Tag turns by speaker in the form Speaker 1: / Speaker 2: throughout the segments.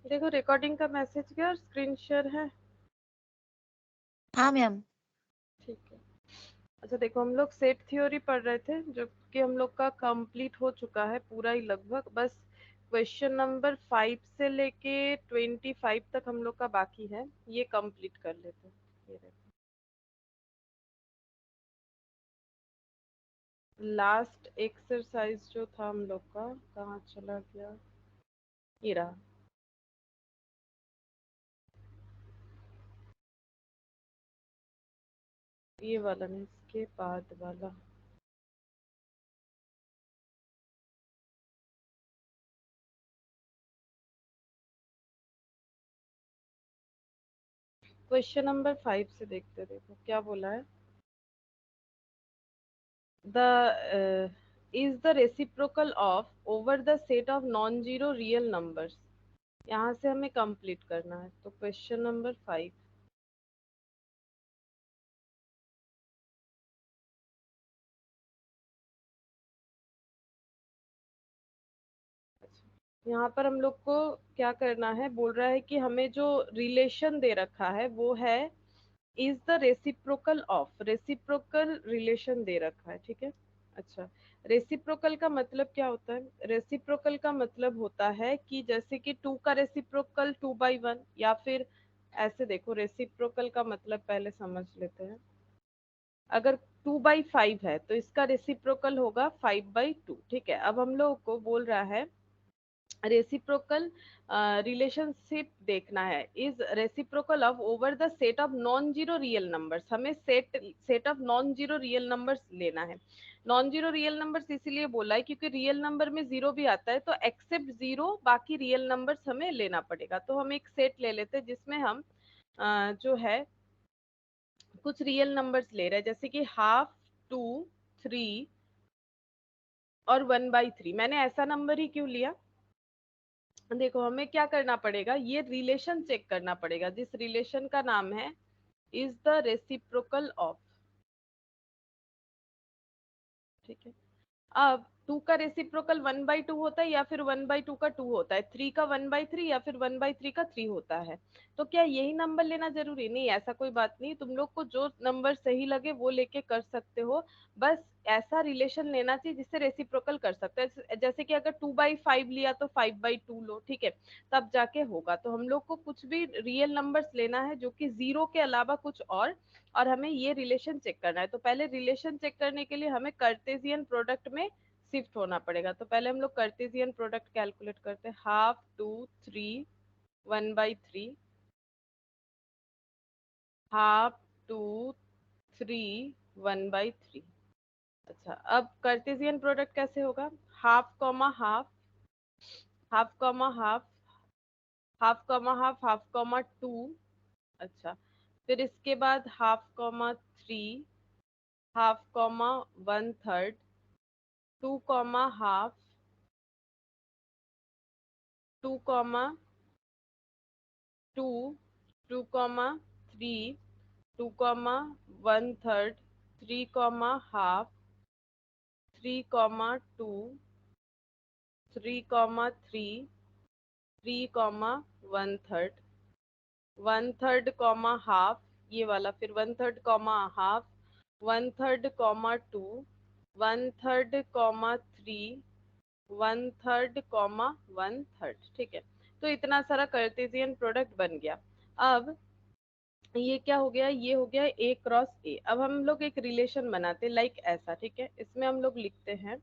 Speaker 1: देखो रिकॉर्डिंग का मैसेज गया और स्क्रीन शेयर है।
Speaker 2: हाँ मैम।
Speaker 1: ठीक है। अच्छा देखो, हम लोग सेट थ्योरी पढ़ रहे थे जो कि हम लोग का कंप्लीट हो चुका है पूरा ही लगभग। बस क्वेश्चन नंबर 5 से लेके 25 तक हम लोग का बाकी है, ये कंप्लीट कर लेते हैं। ये देखो लास्ट एक्सरसाइज जो था हम लोग का, कहाँ चला गया, ये रहा। ये वाला नहीं, इसके बाद वाला। क्वेश्चन नंबर 5 से देखते, देखो क्या बोला है। The is the reciprocal of over the set of non zero real numbers. यहाँ से हमें कंप्लीट करना है, तो क्वेश्चन नंबर 5। यहाँ पर हम लोग को क्या करना है, बोल रहा है कि हमें जो रिलेशन दे रखा है वो है is the reciprocal of, reciprocal relation दे रखा है, ठीक है। अच्छा, रेसिप्रोकल का मतलब क्या होता है? रेसिप्रोकल का मतलब होता है कि जैसे कि 2 का रेसिप्रोकल 2/1, या फिर ऐसे देखो, रेसिप्रोकल का मतलब पहले समझ लेते हैं। अगर 2/5 है तो इसका रेसिप्रोकल होगा 5/2, ठीक है। अब हम लोग को बोल रहा है रेसिप्रोकल रिलेशनशिप देखना है, is reciprocal of over the set of non zero real numbers. हमें set of non zero real numbers लेना है। नॉन जीरो रियल नंबर्स इसीलिए बोला है क्योंकि रियल नंबर में जीरो भी आता है, तो एक्सेप्ट जीरो बाकी रियल नंबर्स हमें लेना पड़ेगा। तो हम एक सेट ले लेते हैं जिसमें हम जो है कुछ रियल नंबर्स ले रहे हैं, जैसे कि हाफ, 2, 3 और 1/3। मैंने ऐसा नंबर ही क्यों लिया, देखो हमें क्या करना पड़ेगा, ये रिलेशन चेक करना पड़ेगा जिस रिलेशन का नाम है इज द रेसिप्रोकल ऑफ, ठीक है। अब 2 का रेसिप्रोकल 1/2 होता है या फिर 1/2 का 2 होता है, 3 का 1/3 या फिर 1/3 का 3 होता है। तो क्या यही नंबर लेना जरूरी नहीं? ऐसा कोई बात नहीं, तुम लोग को जो नंबर सही लगे वो लेके कर सकते हो। बस ऐसा रिलेशन लेना चाहिए जिससे रेसिप्रोकल कर सकते हैं। जैसे कि अगर 2/5 लिया तो 5/2 लो, ठीक है, तब जाके होगा। तो हम लोग को कुछ भी रियल नंबर्स लेना है जो कि जीरो के अलावा कुछ और हमें ये रिलेशन चेक करना है। तो पहले रिलेशन चेक करने के लिए हमें कार्टेशियन प्रोडक्ट में शिफ्ट होना पड़ेगा। तो पहले हम लोग कार्टेशियन प्रोडक्ट कैलकुलेट करते हैं। Half, 2, 3, 1/3, half, 2, 3, 1/3। अच्छा, अब कार्टेशियन प्रोडक्ट कैसे होगा? Half comma half, half comma half, half comma half, half comma 2। अच्छा, फिर इसके बाद half comma 3, half comma 1/3, 2 comma half, 2 comma 2, 2 comma 3, 2 comma 1/3, 3 comma half, 3 comma 2, 3 comma 3, 3 comma 1/3, 1/3 comma half, ये वाला, फिर 1/3 comma half, 1/3 comma 2, 1/3 comma 3, 1/3 comma 1/3, ठीक है। तो इतना सारा कार्टेशियन प्रोडक्ट बन गया। अब ये क्या हो गया, ये हो गया ए क्रॉस ए। अब हम लोग एक रिलेशन बनाते लाइक ऐसा, ठीक है। इसमें हम लोग लिखते हैं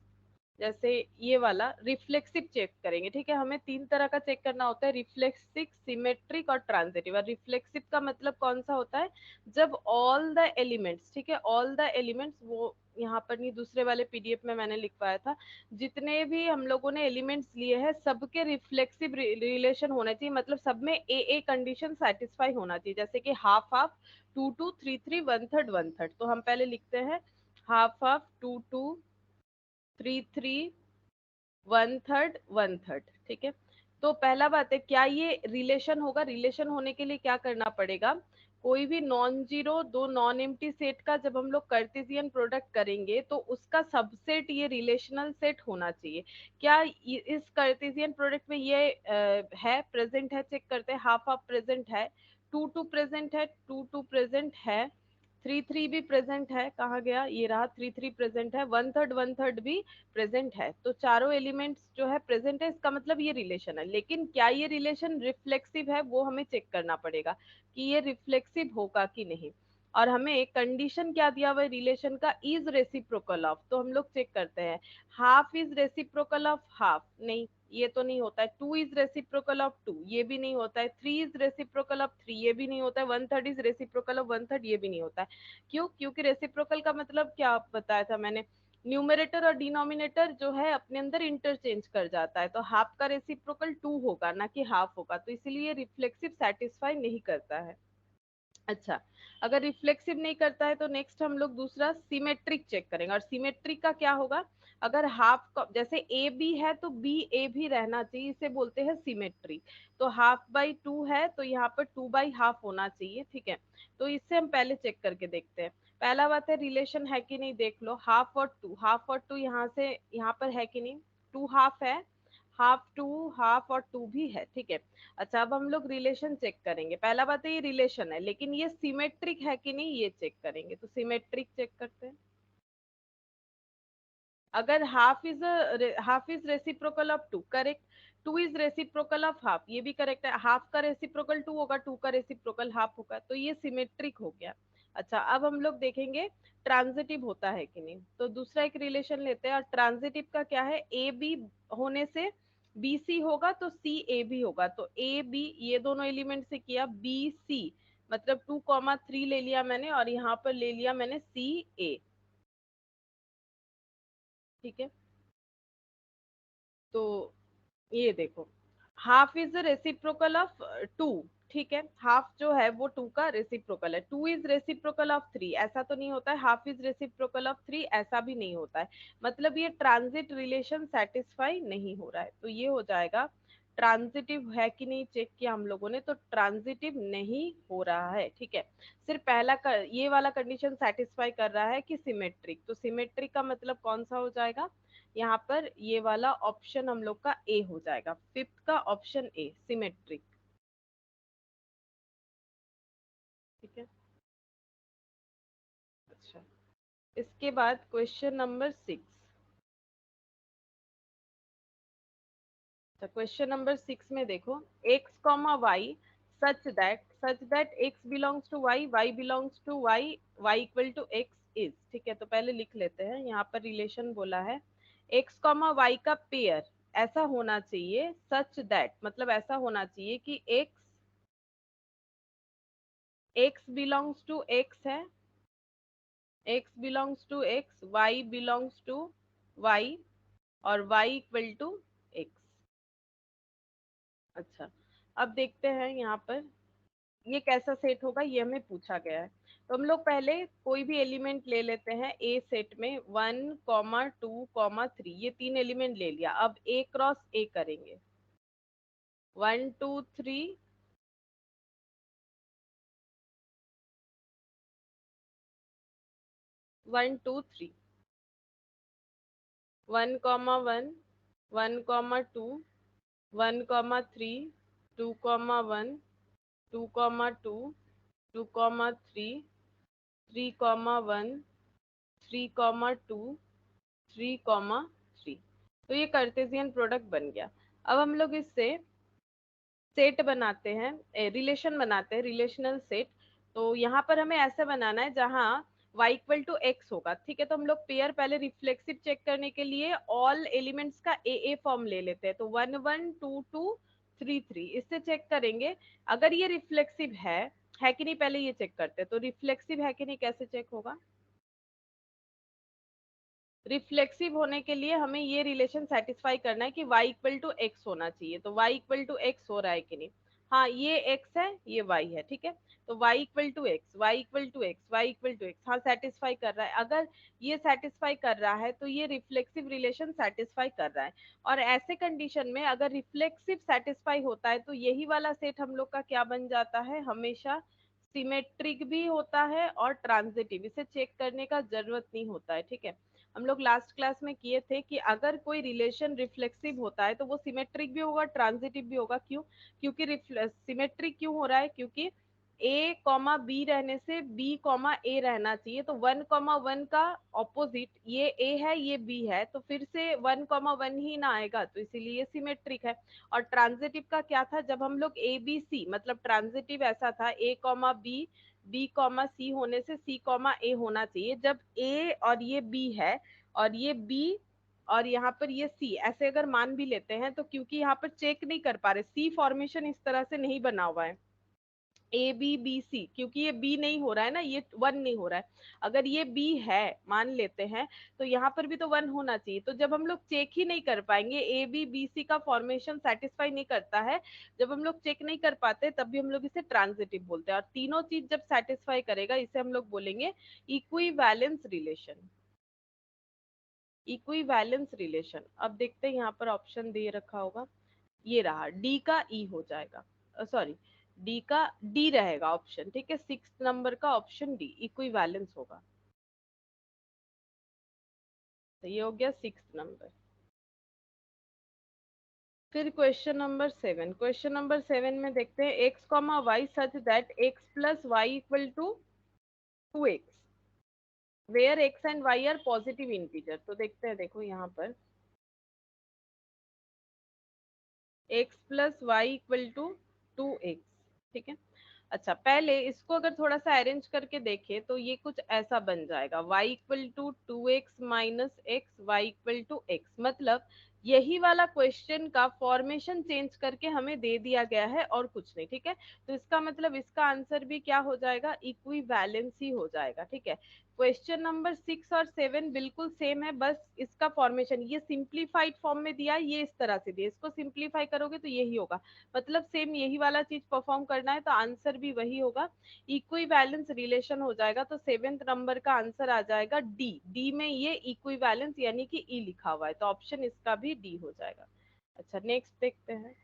Speaker 1: जैसे ये वाला रिफ्लेक्सिव चेक करेंगे, ठीक है। हमें 3 तरह का चेक करना होता है, रिफ्लेक्सिव, सिमेट्रिक और ट्रांजिटिव। और रिफ्लेक्सिव का मतलब कौन सा होता है? जब ऑल द एलिमेंट्स, ठीक है, ऑल द एलिमेंट्स, वो यहाँ पर नहीं, दूसरे वाले पीडीएफ में मैंने लिखवाया था, जितने भी हम लोगों ने एलिमेंट्स लिए हैं सबके रिफ्लेक्सिव रिलेशन होना चाहिए, मतलब सब में ए कंडीशन सेटिस्फाई होना चाहिए। जैसे कि हाफ हाफ, 2 2, 3 3, 1/3 1/3। तो हम पहले लिखते हैं हाफ हाफ, 2 2, 3 3, 1/3 1/3, ठीक है। तो पहला बात है, क्या ये रिलेशन होगा? रिलेशन होने के लिए क्या करना पड़ेगा? कोई भी नॉन जीरो दो नॉन एम्प्टी सेट का जब हम लोग कार्टेशियन प्रोडक्ट करेंगे तो उसका सबसेट ये रिलेशनल सेट होना चाहिए। क्या इस कार्टेशियन प्रोडक्ट में ये है प्रेजेंट है, चेक करते हैं। हाफ हाफ प्रेजेंट है, टू टू प्रेजेंट है, टू टू प्रेजेंट है, थ्री थ्री भी प्रेजेंट है, कहाँ गया, ये रहा, थ्री थ्री प्रेजेंट है, वन थर्ड भी प्रेजेंट है। तो चारों एलिमेंट्स जो है प्रेजेंट है, इसका मतलब ये रिलेशन है। लेकिन क्या ये रिलेशन रिफ्लेक्सिव है, वो हमें चेक करना पड़ेगा कि ये रिफ्लेक्सिव होगा कि नहीं। और हमें कंडीशन क्या दिया हुआ है रिलेशन का, इज रेसिप्रोकल ऑफ। तो हम लोग चेक करते हैं, half is reciprocal of half, नहीं ये तो नहीं होता है। Two is reciprocal of two, ये भी नहीं होता है। Three is reciprocal of three, ये भी नहीं होता है। One third is reciprocal of one third, ये भी नहीं होता है। क्यों? क्योंकि रेसिप्रोकल का मतलब क्या बताया था मैंने, न्यूमरेटर और डिनोमिनेटर जो है अपने अंदर इंटरचेंज कर जाता है। तो हाफ का रेसिप्रोकल टू होगा ना कि हाफ होगा, तो इसीलिए रिफ्लेक्सिव सेटिस्फाई नहीं करता है। अच्छा, अगर रिफ्लेक्सिव नहीं करता है तो नेक्स्ट हम लोग दूसरा सिमेट्रिक चेक करेंगे। और सिमेट्रिक का क्या होगा, अगर हाफ का जैसे ए बी है तो बी ए भी रहना चाहिए, इसे बोलते हैं सिमेट्री। तो हाफ बाई टू है तो यहाँ पर टू बाई हाफ होना चाहिए, ठीक है। तो इससे हम पहले चेक करके देखते हैं। पहला बात है रिलेशन है कि नहीं, देख लो। हाफ और टू, हाफ और टू यहाँ से यहाँ पर है कि नहीं, टू हाफ है, हाफ टू हाफ और टू भी है, ठीक है। अच्छा, अब हम लोग रिलेशन चेक करेंगे। पहला बात है ये रिलेशन है, लेकिन ये सिमेट्रिक है कि नहीं ये चेक करेंगे। तो सिमेट्रिक चेक करते हैं। अगर half is reciprocal of two, correct. Two is reciprocal of half, ये भी करेक्ट है। हाफ का रेसिप्रोकल टू होगा, टू का रेसिप्रोकल हाफ होगा, तो ये सिमेट्रिक हो गया। अच्छा, अब हम लोग देखेंगे ट्रांजिटिव होता है कि नहीं। तो दूसरा एक रिलेशन लेते हैं, और ट्रांजिटिव का क्या है, ए बी होने से बी सी होगा तो सी ए भी होगा। तो ए बी ये दोनों एलिमेंट से किया, बी सी मतलब टू कॉमा थ्री ले लिया मैंने, और यहाँ पर ले लिया मैंने सी ए, ठीक है। तो ये देखो, half is the reciprocal of two, ठीक है। हाफ जो है वो टू का रेसिप्रोकल है। Two is reciprocal of three, ऐसा तो नहीं होता है। Half is reciprocal of three, ऐसा भी नहीं होता है। मतलब ये ट्रांजिट रिलेशन सेटिस्फाई नहीं हो रहा है, तो ये हो जाएगा ट्रांजिटिव है कि नहीं चेक किया हम लोगों ने, तो ट्रांजिटिव नहीं हो रहा है, ठीक है। सिर्फ पहला ये वाला कंडीशन सेटिस्फाई कर रहा है कि सिमेट्रिक। तो सिमेट्रिक का मतलब कौन सा हो जाएगा, यहाँ पर ये वाला ऑप्शन हम लोग का ए हो जाएगा, फिफ्थ का ऑप्शन ए, सिमेट्रिक, ठीक है। अच्छा, इसके बाद क्वेश्चन नंबर सिक्स। अच्छा, क्वेश्चन नंबर सिक्स में देखो, x comma y such that x belongs to y, y belongs to y, y equal to x is, ठीक है। तो पहले लिख लेते हैं, यहाँ पर रिलेशन बोला है एक्स कॉमा वाई का पेयर ऐसा होना चाहिए, सच दैट मतलब ऐसा होना चाहिए कि एक्स बिलोंग्स टू एक्स है, x belongs to x, y belongs to y, और y इक्वल टू x। अच्छा, अब देखते हैं यहाँ पर ये कैसा सेट होगा, ये हमें पूछा गया है। तो हम लोग पहले कोई भी एलिमेंट ले लेते हैं ए सेट में, one comma two comma three, ये तीन एलिमेंट ले लिया। अब ए क्रॉस ए करेंगे, one two three, one two three, one comma one, one comma two, one comma three, two comma one, two comma two, two comma three, three comma one, three comma two, three comma three. तो ये Cartesian product बन गया। अब हम लोग इससे set बनाते हैं, रिलेशन बनाते हैं, रिलेशनल सेट। तो यहाँ पर हमें ऐसा बनाना है जहाँ y इक्वल टू एक्स होगा, ठीक है। तो हम लोग पेयर पहले रिफ्लेक्सिव चेक करने के लिए ऑल एलिमेंट्स का ए फॉर्म ले लेते हैं। तो one one two two three three, इससे चेक करेंगे अगर ये रिफ्लेक्सिव है कि नहीं, पहले ये चेक करते हैं। तो रिफ्लेक्सिव है कि नहीं कैसे चेक होगा, रिफ्लेक्सिव होने के लिए हमें ये रिलेशन सेटिस्फाई करना है कि y इक्वल टू एक्स होना चाहिए। तो y इक्वल टू एक्स हो रहा है कि नहीं, हाँ ये x है ये y है, ठीक है। तो y equal to x, y equal to x, y equal to x, हाँ सेटिस्फाई कर रहा है। अगर ये सेटिस्फाई कर रहा है तो ये रिफ्लेक्सिव रिलेशन सेटिस्फाई कर रहा है। और ऐसे कंडीशन में अगर रिफ्लेक्सिव सेटिस्फाई होता है तो यही वाला सेट हम लोग का क्या बन जाता है, हमेशा सिमेट्रिक भी होता है और ट्रांजिटिव, इसे चेक करने का जरूरत नहीं होता है, ठीक है। हम लोग लास्ट क्लास में किए थे कि अगर कोई रिलेशन रिफ्लेक्सिव होता है तो वो सिमेट्रिक भी होगा, ट्रांजिटिव भी होगा। क्यों? क्योंकि सिमेट्रिक क्यों हो रहा है? क्योंकि ए कॉमा बी रहने से बी कॉमा ए रहना चाहिए, तो 1,1 का ऑपोजिट ये ए है ये बी है, तो फिर से 1,1 ही ना आएगा, तो इसीलिए ये सिमेट्रिक है। और ट्रांजिटिव का क्या था? जब हम लोग ए बी सी, मतलब ट्रांजिटिव ऐसा था ए कॉमा बी, बी कॉमा सी होने से सी कॉमा ए होना चाहिए। जब ए और ये बी है और ये बी और यहाँ पर ये सी ऐसे अगर मान भी लेते हैं, तो क्योंकि यहाँ पर चेक नहीं कर पा रहे, सी फॉर्मेशन इस तरह से नहीं बना हुआ है ए बी बी सी, क्योंकि ये बी नहीं हो रहा है ना, ये वन नहीं हो रहा है। अगर ये बी है मान लेते हैं, तो यहाँ पर भी तो वन होना चाहिए। तो जब हम लोग चेक ही नहीं कर पाएंगे, ए बी बी सी का फॉर्मेशन सेटिस्फाई नहीं करता है, जब हम लोग चेक नहीं कर पाते तब भी हम लोग इसे ट्रांजिटिव बोलते हैं। और तीनों चीज जब सेटिस्फाई करेगा इसे हम लोग बोलेंगे इक्विवेलेंस रिलेशन। Equivalence relation. अब देखते हैं यहाँ पर ऑप्शन दे रखा होगा, ये रहा, डी का ई हो जाएगा, सॉरी डी का डी रहेगा ऑप्शन, ठीक है। 6 नंबर का ऑप्शन डी इक्विवेलेंस होगा। तो ये हो गया 6 नंबर। फिर क्वेश्चन नंबर 7, क्वेश्चन नंबर 7 में देखते हैं x comma y such that x plus y equal to 2x where x and y are positive integer. तो देखते हैं, देखो यहाँ पर x plus y equal to 2x, ठीक है। अच्छा, पहले इसको अगर थोड़ा सा अरेंज करके देखें तो ये कुछ ऐसा बन जाएगा, y equal to 2x minus x, y equal to x. मतलब यही वाला क्वेश्चन का फॉर्मेशन चेंज करके हमें दे दिया गया है और कुछ नहीं, ठीक है। तो इसका मतलब इसका आंसर भी क्या हो जाएगा? इक्विवेलेंस ही हो जाएगा, ठीक है। क्वेश्चन नंबर 6 और 7 बिल्कुल सेम है, बस इसका फॉर्मेशन ये सिंप्लीफाइड फॉर्म में दिया, ये इस तरह से दिया, इसको सिंप्लीफाई करोगे तो यही होगा। मतलब सेम यही वाला चीज परफॉर्म करना है, तो आंसर भी वही होगा, इक्विवेलेंस रिलेशन हो जाएगा। तो 7th नंबर का आंसर आ जाएगा डी। डी में ये इक्विवेलेंस यानी कि ई लिखा हुआ है, तो ऑप्शन इसका भी डी हो जाएगा। अच्छा, नेक्स्ट देखते हैं।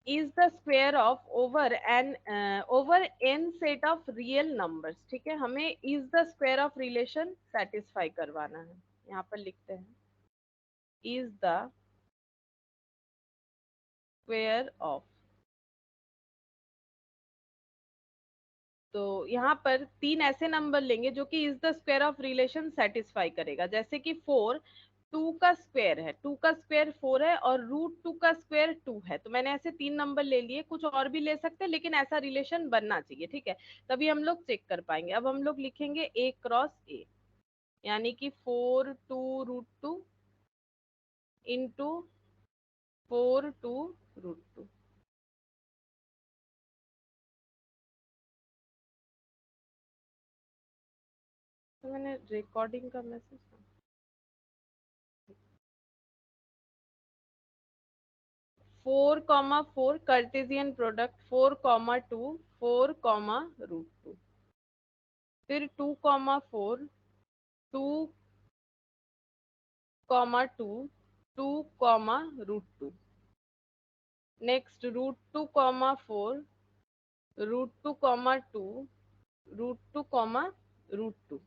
Speaker 1: is the square of over n set of real numbers, ठीक है। हमें is the square of relation satisfy करवाना है। यहाँ पर लिखते हैं is the square of, तो यहाँ पर 3 ऐसे नंबर लेंगे जो कि is the square of relation satisfy करेगा। जैसे कि 4 2 का स्क्वायर है, 2 का स्क्वायर 4 है और √2 का स्क्वायर 2 है। तो मैंने ऐसे 3 नंबर ले लिए, कुछ और भी ले सकते हैं लेकिन ऐसा रिलेशन बनना चाहिए, ठीक है। तभी हम लोग चेक कर पाएंगे। अब हम लोग लिखेंगे ए क्रॉस ए, यानी कि 4 2 √2 इंटू 4 2 √2। तो मैंने रिकॉर्डिंग का मैसेज, 4,4 कार्टेशियन प्रोडक्ट 4,2 4,√2, फिर 2,4 2,2 2,√2, नेक्स्ट √2,4 √2,2 √2,√2।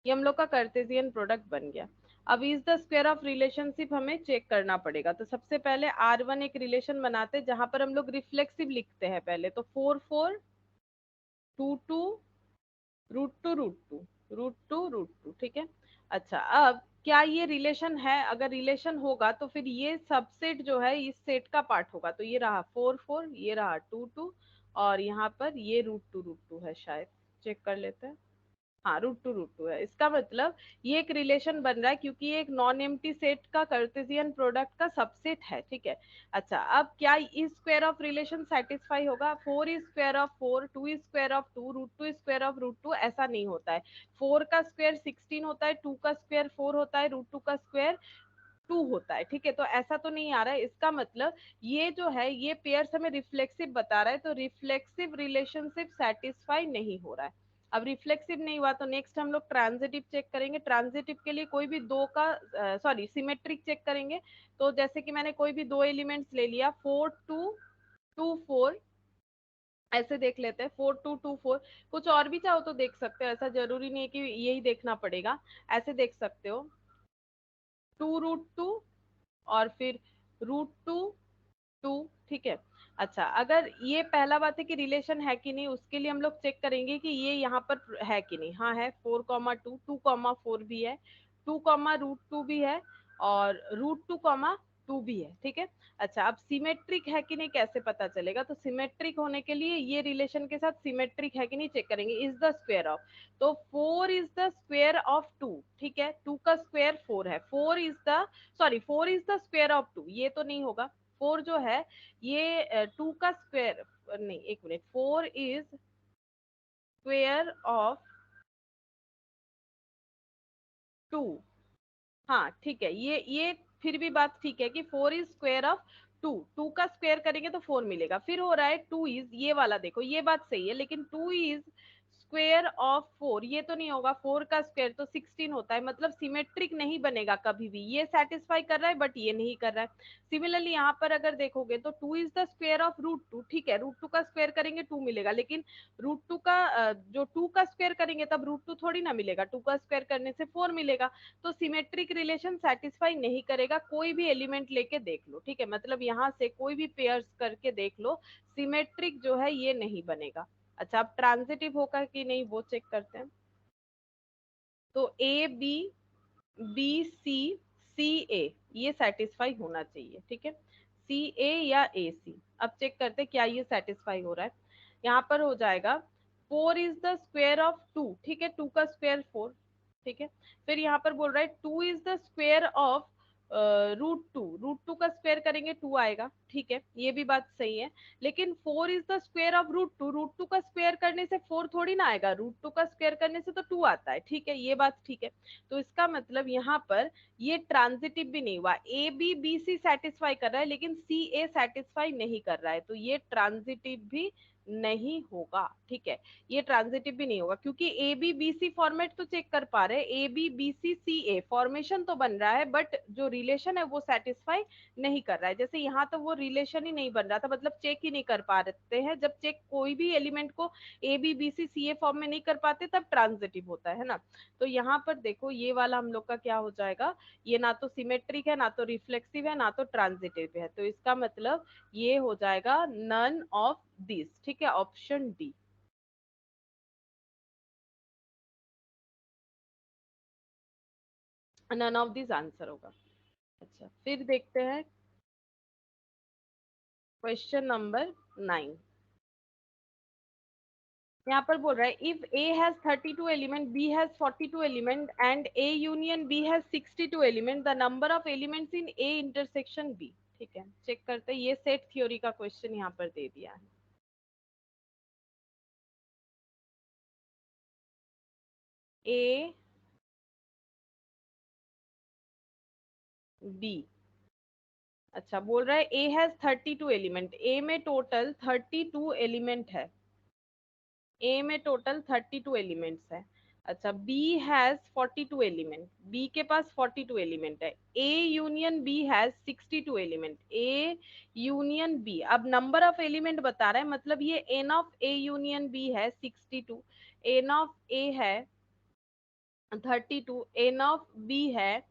Speaker 1: ये हम लोग का कार्टेशियन प्रोडक्ट बन गया। अब is the square of relationship हमें चेक करना पड़ेगा। तो सबसे पहले R1 एक रिलेशन बनाते हैं जहां पर हम लोग रिफ्लेक्सिव लिखते हैं पहले, तो 4 4 2 2 √2 ठीक है। अच्छा, अब क्या ये रिलेशन है? अगर रिलेशन होगा तो फिर ये सबसेट जो है इस सेट का पार्ट होगा। तो ये रहा 4 4, ये रहा 2 2, और यहाँ पर ये √2 है शायद, चेक कर लेते हैं। हाँ, √2 है। इसका मतलब ये एक रिलेशन बन रहा है क्योंकि ये एक नॉन एम्प्टी सेट का कार्टेशियन प्रोडक्ट का सबसेट है, ठीक है। अच्छा, अब क्या इस स्क्वायर ऑफ रिलेशन सेटिस्फाई होगा? 4 is square of 4, 2 is square of 2, √2 is square of √2, ऐसा नहीं होता है। 4 का स्क्वायर 16 होता है, 2 का स्क्वायर 4 होता है, √2 का स्क्वायर 2 होता है, ठीक है। तो ऐसा तो नहीं आ रहा है। इसका मतलब ये जो है ये पेयर्स हमें रिफ्लेक्सिव बता रहा है, तो रिफ्लेक्सिव रिलेशनशिप सेटिस्फाई नहीं हो रहा है। अब रिफ्लेक्सिव नहीं हुआ तो नेक्स्ट हम लोग ट्रांजिटिव चेक करेंगे। ट्रांजिटिव के लिए कोई भी दो का सॉरी सिमेट्रिक चेक करेंगे। तो जैसे कि मैंने कोई भी दो एलिमेंट्स ले लिया, 4 2 2 4, ऐसे देख लेते हैं 4 2 2 4। कुछ और भी चाहो तो देख सकते हो, ऐसा जरूरी नहीं है कि यही देखना पड़ेगा, ऐसे देख सकते हो 2√2 और फिर √2 2, ठीक है। अच्छा, अगर ये पहला बात है कि रिलेशन है कि नहीं, उसके लिए हम लोग चेक करेंगे कि ये यहाँ पर है कि नहीं। हाँ है, 4 2 2 4 भी है, 2 √2 भी है और √2 2 भी है, ठीक है। अच्छा, अब सिमेट्रिक है कि नहीं कैसे पता चलेगा, तो सिमेट्रिक होने के लिए ये रिलेशन के साथ सिमेट्रिक है कि नहीं चेक करेंगे। इज द स्क्वायर ऑफ, तो 4 इज द स्क्वायर ऑफ 2, ठीक है। 2 का स्क्वायर 4 है, 4 is the sorry 4 is the square of 2, ये तो नहीं होगा। 4 जो है ये 2 का स्क्वायर नहीं, एक मिनट, 4 इज स्क्वायर ऑफ 2। हाँ ठीक है, ये फिर भी बात ठीक है कि 4 इज स्क्वायर ऑफ 2, 2 का स्क्वायर करेंगे तो 4 मिलेगा। फिर हो रहा है 2 इज, ये वाला देखो, ये बात सही है, लेकिन 2 इज स्क्वायर ऑफ 4 ये तो नहीं होगा। 4 का स्क्वायर तो 16 होता है, मतलब सिमेट्रिक नहीं बनेगा कभी भी। ये सेटिस्फाई कर रहा है बट ये नहीं कर रहा है। सिमिलरली यहाँ पर अगर देखोगे तो 2 इज द स्क्वायर ऑफ √2, ठीक है, √2 का स्क्वायर करेंगे 2 मिलेगा, लेकिन √2 का जो 2 का स्क्वायर करेंगे तब √2 थोड़ी ना मिलेगा, 2 का स्क्वायर करने से 4 मिलेगा। तो सिमेट्रिक रिलेशन सेटिस्फाई नहीं करेगा। कोई भी एलिमेंट लेके देख लो, ठीक है, मतलब यहाँ से कोई भी पेयर्स करके देख लो, सिमेट्रिक जो है ये नहीं बनेगा। अच्छा, अब ट्रांजिटिव होगा कि नहीं वो चेक करते हैं। तो ए बी, बी सी, सी ए, ये सेटिस्फाई होना चाहिए, ठीक है, सी ए या ए सी। अब चेक करते हैं क्या ये सेटिस्फाई हो रहा है। यहाँ पर हो जाएगा 4 इज द स्क्वायर ऑफ 2, ठीक है, 2 का स्क्वायर 4, ठीक है। फिर यहाँ पर बोल रहा है 2 इज द स्क्वायर ऑफ √2, √2 का स्क्वायर करेंगे 2 आएगा, ठीक है, ये भी बात सही है। लेकिन 4 इज द स्क्वायर ऑफ √2, √2 का स्क्वायर करने से 4 थोड़ी ना आएगा, √2 का स्क्वायर करने से तो 2 आता है, ठीक है, ये बात ठीक है। तो इसका मतलब यहाँ पर ये ट्रांजिटिव भी नहीं हुआ। A b b c satisfy कर रहा है लेकिन सी ए सेटिस्फाई नहीं कर रहा है, तो ये ट्रांजिटिव भी नहीं होगा, ठीक है, ये ट्रांजिटिव भी नहीं होगा। क्योंकि a b b c format तो चेक कर पा रहे हैं, a b b c c a formation तो बन रहा है, बट जो रिलेशन है वो सेटिस्फाई नहीं कर रहा है। जैसे यहाँ तो वो रिलेशन ही नहीं बन रहा था, मतलब चेक ही नहीं कर पा रहे हैं। जब चेक कोई भी एलिमेंट को a b b c c a form में नहीं कर पाते तब ट्रांजिटिव होता है ना। तो यहाँ पर देखो ये वाला हम लोग का क्या हो जाएगा, ये ना तो सिमेट्रिक है, ना तो रिफ्लेक्सिव है, ना तो ट्रांजिटिव है। तो इसका मतलब ये हो जाएगा नन ऑफ दिस, ठीक है, option D, none of this answer होगा। अच्छा, फिर देखते हैं क्वेश्चन नंबर 9। यहाँ पर बोल रहा है if A has 32 element, B has 42 element and A union B has 62 element, the number of elements in A intersection B. ठीक है, चेक करते हैं, ये सेट थ्योरी का क्वेश्चन यहाँ पर दे दिया है। ए बी, अच्छा बोल रहा है ए हैज 32 एलिमेंट, ए में टोटल 32 एलिमेंट है, ए में टोटल 32 एलिमेंट्स है। अच्छा, बी हैज 42 एलिमेंट, बी के पास 42 एलिमेंट है। A union B has 62 element, A union B, अब नंबर ऑफ एलिमेंट बता रहा है, मतलब ये n of A union B है 62, एन ऑफ ए है 32, एन ऑफ बी है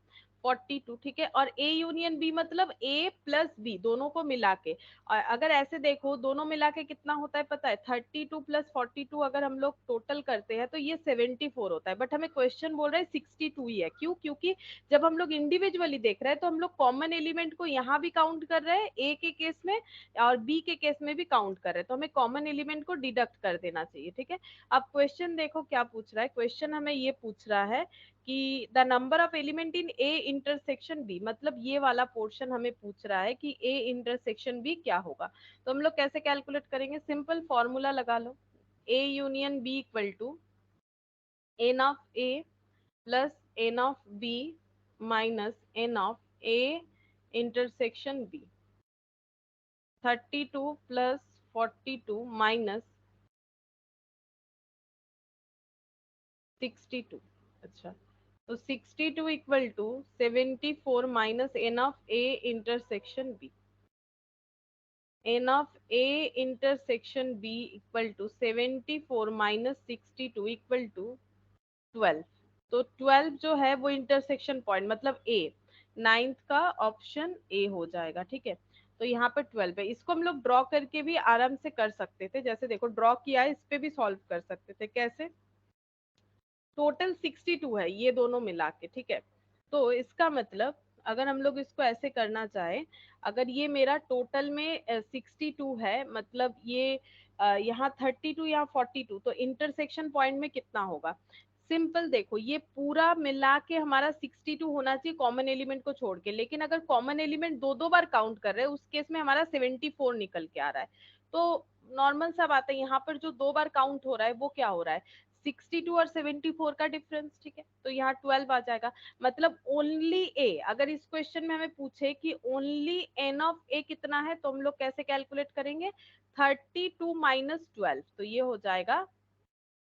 Speaker 1: 42, ठीक है। और ए यूनियन बी मतलब ए प्लस बी दोनों को मिला के, और अगर ऐसे देखो दोनों मिला के कितना होता है पता है, 32 प्लस 42 अगर हम लोग टोटल करते हैं तो ये 74 होता है। बट हमें क्वेश्चन बोल रहे हैं 62 ही है, क्यों, क्योंकि जब हम लोग इंडिविजुअली देख रहे हैं तो हम लोग कॉमन एलिमेंट को यहाँ भी काउंट कर रहे हैं ए के केस में और बी के केस में भी काउंट कर रहे हैं, तो हमें कॉमन एलिमेंट को डिडक्ट कर देना चाहिए, ठीक है। अब क्वेश्चन देखो क्या पूछ रहा है, क्वेश्चन हमें ये पूछ रहा है कि the number of element in A intersection B, मतलब ये वाला पोर्शन हमें पूछ रहा है कि ए इंटरसेक्शन बी क्या होगा। तो हम लोग कैसे कैलकुलेट करेंगे, सिंपल फॉर्मूला लगा लो, A union B equal to N of A plus N of B minus N of A intersection B, 32 plus 42 minus 62। अच्छा, तो 62 equal to 74 minus N of A intersection B. N of A intersection B equal to 74 minus 62 equal to 12। तो 12 जो है वो intersection point मतलब ए, ninth का option A हो जाएगा। ठीक है, तो यहाँ पर 12 है। इसको हम लोग ड्रॉ करके भी आराम से कर सकते थे, जैसे देखो ड्रॉ किया है, इस पे भी सॉल्व कर सकते थे। कैसे? टोटल 62 है ये दोनों मिला के। ठीक है, तो इसका मतलब अगर हम लोग इसको ऐसे करना चाहे, अगर ये मेरा टोटल में 62 है, मतलब ये यहाँ 32 यहाँ 42, तो इंटरसेक्शन पॉइंट में कितना होगा? सिंपल देखो, ये पूरा मिला के हमारा 62 होना चाहिए कॉमन एलिमेंट को छोड़ के, लेकिन अगर कॉमन एलिमेंट दो दो बार काउंट कर रहे हैं उस केस में हमारा 74 निकल के आ रहा है। तो नॉर्मल सा बात है, यहाँ पर जो दो बार काउंट हो रहा है वो क्या हो रहा है? 62 और 74 का डिफरेंस। ठीक है, तो यहाँ 12 आ जाएगा। मतलब ओनली ए, अगर इस क्वेश्चन में हमें पूछे कि ओनली एन ऑफ ए कितना है, तो हम लोग कैसे कैलकुलेट करेंगे? 32 माइनस 12, तो ये हो जाएगा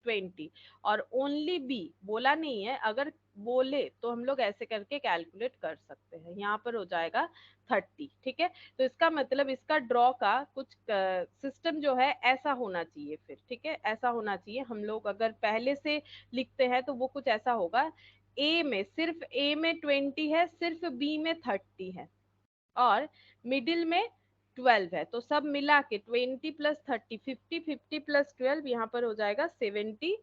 Speaker 1: 20। और ओनली बी बोला नहीं है, अगर बोले तो हम लोग ऐसे करके कैलकुलेट कर सकते हैं, यहाँ पर हो जाएगा 30। ठीक है, तो इसका मतलब इसका ड्रॉ का कुछ सिस्टम जो है ऐसा होना चाहिए फिर। ठीक है, ऐसा होना चाहिए। हम लोग अगर पहले से लिखते हैं तो वो कुछ ऐसा होगा, ए में सिर्फ ए में 20 है, सिर्फ बी में 30 है, और मिडिल में 12 है, तो सब मिला के 20 प्लस 30 50, 50 प्लस 12 यहाँ पर हो जाएगा 70,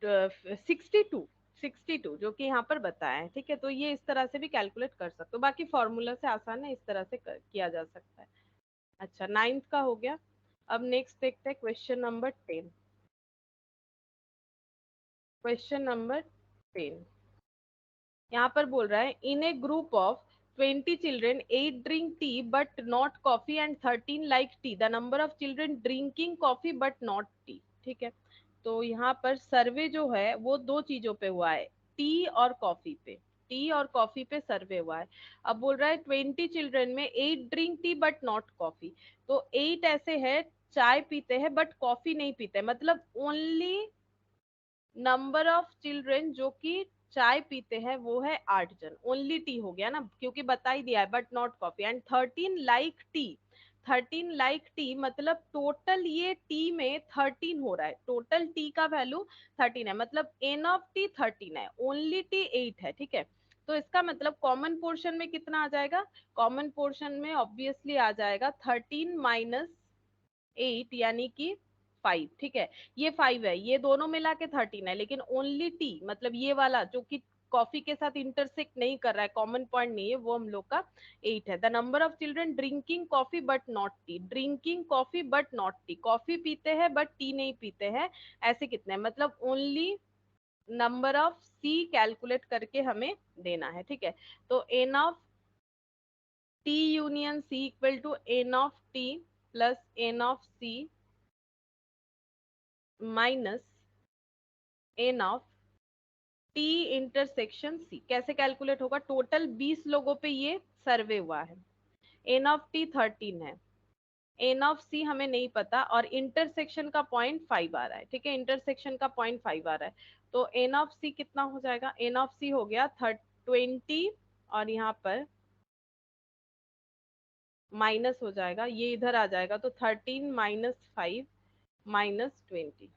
Speaker 1: 62, 62 जो कि यहाँ पर बताया है। ठीक है, तो ये इस तरह से भी कैलकुलेट कर सकते हो, बाकी फॉर्मूला से आसान है, इस तरह से किया जा सकता है। अच्छा, नाइन्थ का हो गया। अब नेक्स्ट देखते हैं क्वेश्चन नंबर 10। क्वेश्चन नंबर 10 यहाँ पर बोल रहा है, in a group of 20 children 8 drink tea but not coffee and 13 like tea, the number of children drinking coffee but not tea. ठीक है, तो यहाँ पर सर्वे जो है वो दो चीजों पे हुआ है, टी और कॉफी पे। टी और कॉफी पे सर्वे हुआ है। अब बोल रहा है 20 चिल्ड्रन में 8 drink tea but not coffee, तो 8 ऐसे है चाय पीते हैं बट कॉफी नहीं पीते, मतलब ओनली नंबर ऑफ चिल्ड्रेन जो कि चाय पीते हैं वो है 8 जन। ओनली टी हो गया ना, क्योंकि बता ही दिया है but not coffee. And 13 like T, 13 like T मतलब टोटल ये टी में 13 हो रहा है, टोटल टी का वैल्यू 13 है, मतलब एन ऑफ टी 13 है, ओनली टी 8 है। ठीक है, तो इसका मतलब कॉमन पोर्शन में कितना आ जाएगा? कॉमन पोर्शन में ऑब्वियसली आ जाएगा 13 माइनस 8 यानी कि 5। ठीक है, ये 5 है, ये दोनों मिला के 13 है, लेकिन ओनली टी मतलब ये वाला जो कि कॉफी के साथ इंटरसेक्ट नहीं कर रहा है, कॉमन पॉइंट नहीं है, वो हम लोग का 8 है। The number of children drinking coffee but not T, drinking coffee but not T, coffee पीते हैं बट टी नहीं पीते हैं, ऐसे कितने, मतलब only number of C calculate करके हमें देना है। ठीक है, तो N of T union C equal to N of T plus N of C minus N of T intersection C. कैसे कैलकुलेट होगा? टोटल 20 लोगों पे ये सर्वे हुआ है, एन ऑफ टी 13 है, एन ऑफ सी हमें नहीं पता, और इंटरसेक्शन का पॉइंट 5 आ रहा है। ठीक है, इंटरसेक्शन का पॉइंट 5 आ रहा है, तो एन ऑफ सी कितना हो जाएगा? एन ऑफ सी हो गया 20, और यहाँ पर माइनस हो जाएगा, ये इधर आ जाएगा, तो 13 माइनस 5 माइनस 20,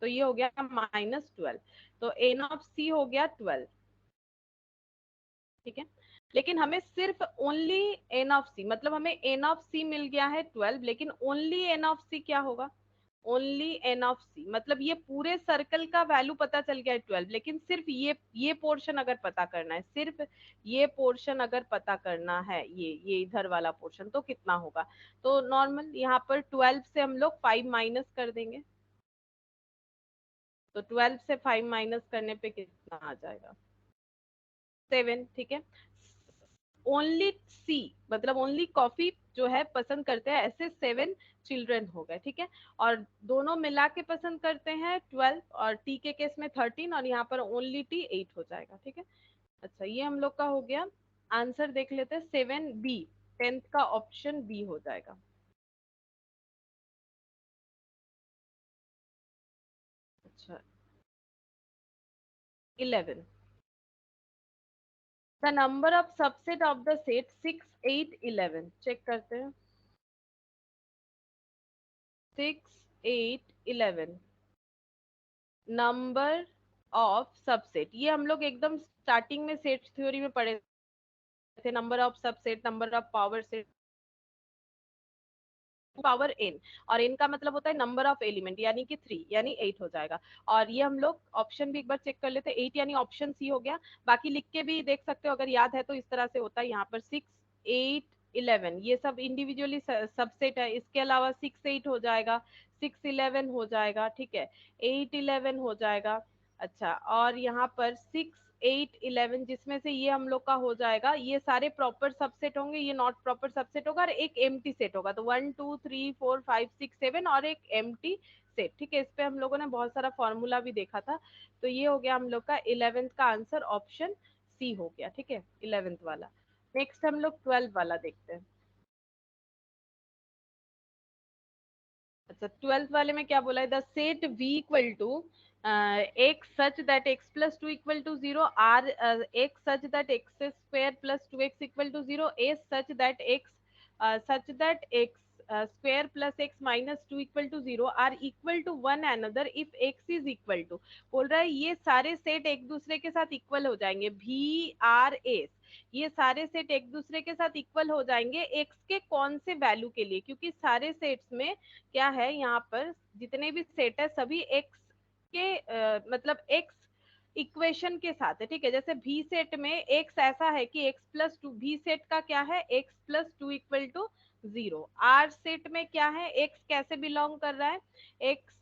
Speaker 1: तो ये हो गया -12, तो एन ऑफ सी हो गया 12। ठीक है, लेकिन हमें सिर्फ ओनली एन ऑफ सी, मतलब हमें एन ऑफ सी मिल गया है 12, लेकिन ओनली एन ऑफ सी क्या होगा? ओनली एन ऑफ सी मतलब ये पूरे सर्कल का वैल्यू पता चल गया है 12, लेकिन सिर्फ ये पोर्शन अगर पता करना है, सिर्फ ये पोर्शन अगर पता करना है, ये इधर वाला पोर्शन, तो कितना होगा? तो नॉर्मल यहाँ पर 12 से हम लोग 5 माइनस कर देंगे, तो 12 से 5 माइनस करने पे कितना आ जाएगा? 7। ठीक है, ओनली सी मतलब ओनली कॉफी जो है पसंद करते हैं ऐसे 7 चिल्ड्रन हो गए। ठीक है, और दोनों मिला के पसंद करते हैं 12, और टी के केस में 13, और यहाँ पर ओनली टी 8 हो जाएगा। ठीक है, अच्छा ये हम लोग का हो गया। आंसर देख लेते हैं, 7 बी, 10th का ऑप्शन बी हो जाएगा। 11. The number of subset of the set 6, 8, 11. Check करते हैं. 6, 8, 11. नंबर ऑफ सबसेट, ये हम लोग एकदम स्टार्टिंग में सेट थ्योरी में पढ़े थे. Number of subset, number of power set, power n, और एन का मतलब होता है नंबर ऑफ एलिमेंट, यानी कि 3, यानी 8 हो जाएगा. और ये हम लोग ऑप्शन भी एक बार चेक कर लेते हैं. 8 यानी ऑप्शन सी हो गया. बाकी लिख के भी देख सकते हो अगर याद है तो. इस तरह से होता है यहाँ पर 6, 8, 11, ये सब इंडिविजुअली सबसेट है. इसके अलावा 6, 8 हो जाएगा, 6, 11 हो जाएगा, ठीक है, 8, 11 हो जाएगा. अच्छा, और यहाँ पर 6, 8, 11, जिसमें से ये हम लोग का हो जाएगा, ये सारे प्रॉपर सबसेट होंगे, ये नॉट प्रॉपर सबसेट होगा, और एक एम्प्टी सेट होगा. तो 1, 2, 3, 4, 5, 6, 7 और एक एम्प्टी सेट. ठीक है, इस पे हम लोगों ने बहुत सारा फॉर्मूला भी देखा था. तो ये हो गया हम लोग का 11th का आंसर, ऑप्शन सी हो गया. ठीक है, 11th वाला. नेक्स्ट हम लोग 12 वाला देखते हैं. अच्छा, 12th वाले में क्या बोला है? The set v equal to x such that x plus two equal to zero, R x such that x square plus two x equal to zero, a such that x square plus x minus two equal to zero are equal to one another if x is equal to. बोल रहा है ये सारे set एक दूसरे के साथ equal हो जाएंगे. v r s, ये सारे सेट एक दूसरे के साथ इक्वल हो जाएंगे x के कौन से वैल्यू के लिए? क्योंकि सारे सेट्स में क्या है, यहाँ पर जितने भी सेट है सभी x के मतलब x इक्वेशन के साथ है. ठीक है, जैसे v सेट में x ऐसा है कि x plus two, v set का क्या है, x plus two equal to zero. r set में क्या है, x कैसे बिलोंग कर रहा है, x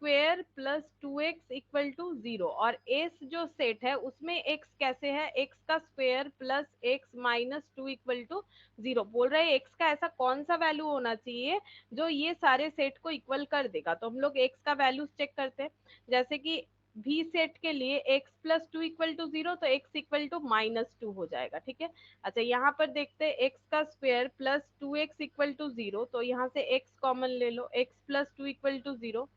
Speaker 1: square plus two x equal to zero. और एस जो सेट है उसमें x कैसे है, x का square plus x minus two equal to zero. बोल रहे हैं x का ऐसा कौन सा वैल्यू होना चाहिए जो ये सारे सेट को इक्वल कर देगा. तो हम लोग x का वैल्यू चेक करते हैं. जैसे कि v सेट के लिए x plus two equal to zero, तो x equal to minus two हो जाएगा. ठीक है. अच्छा, यहाँ पर देखते हैं x का square plus two x equal to zero, तो यहाँ से x कॉमन ले लो, x plus two equal to zero,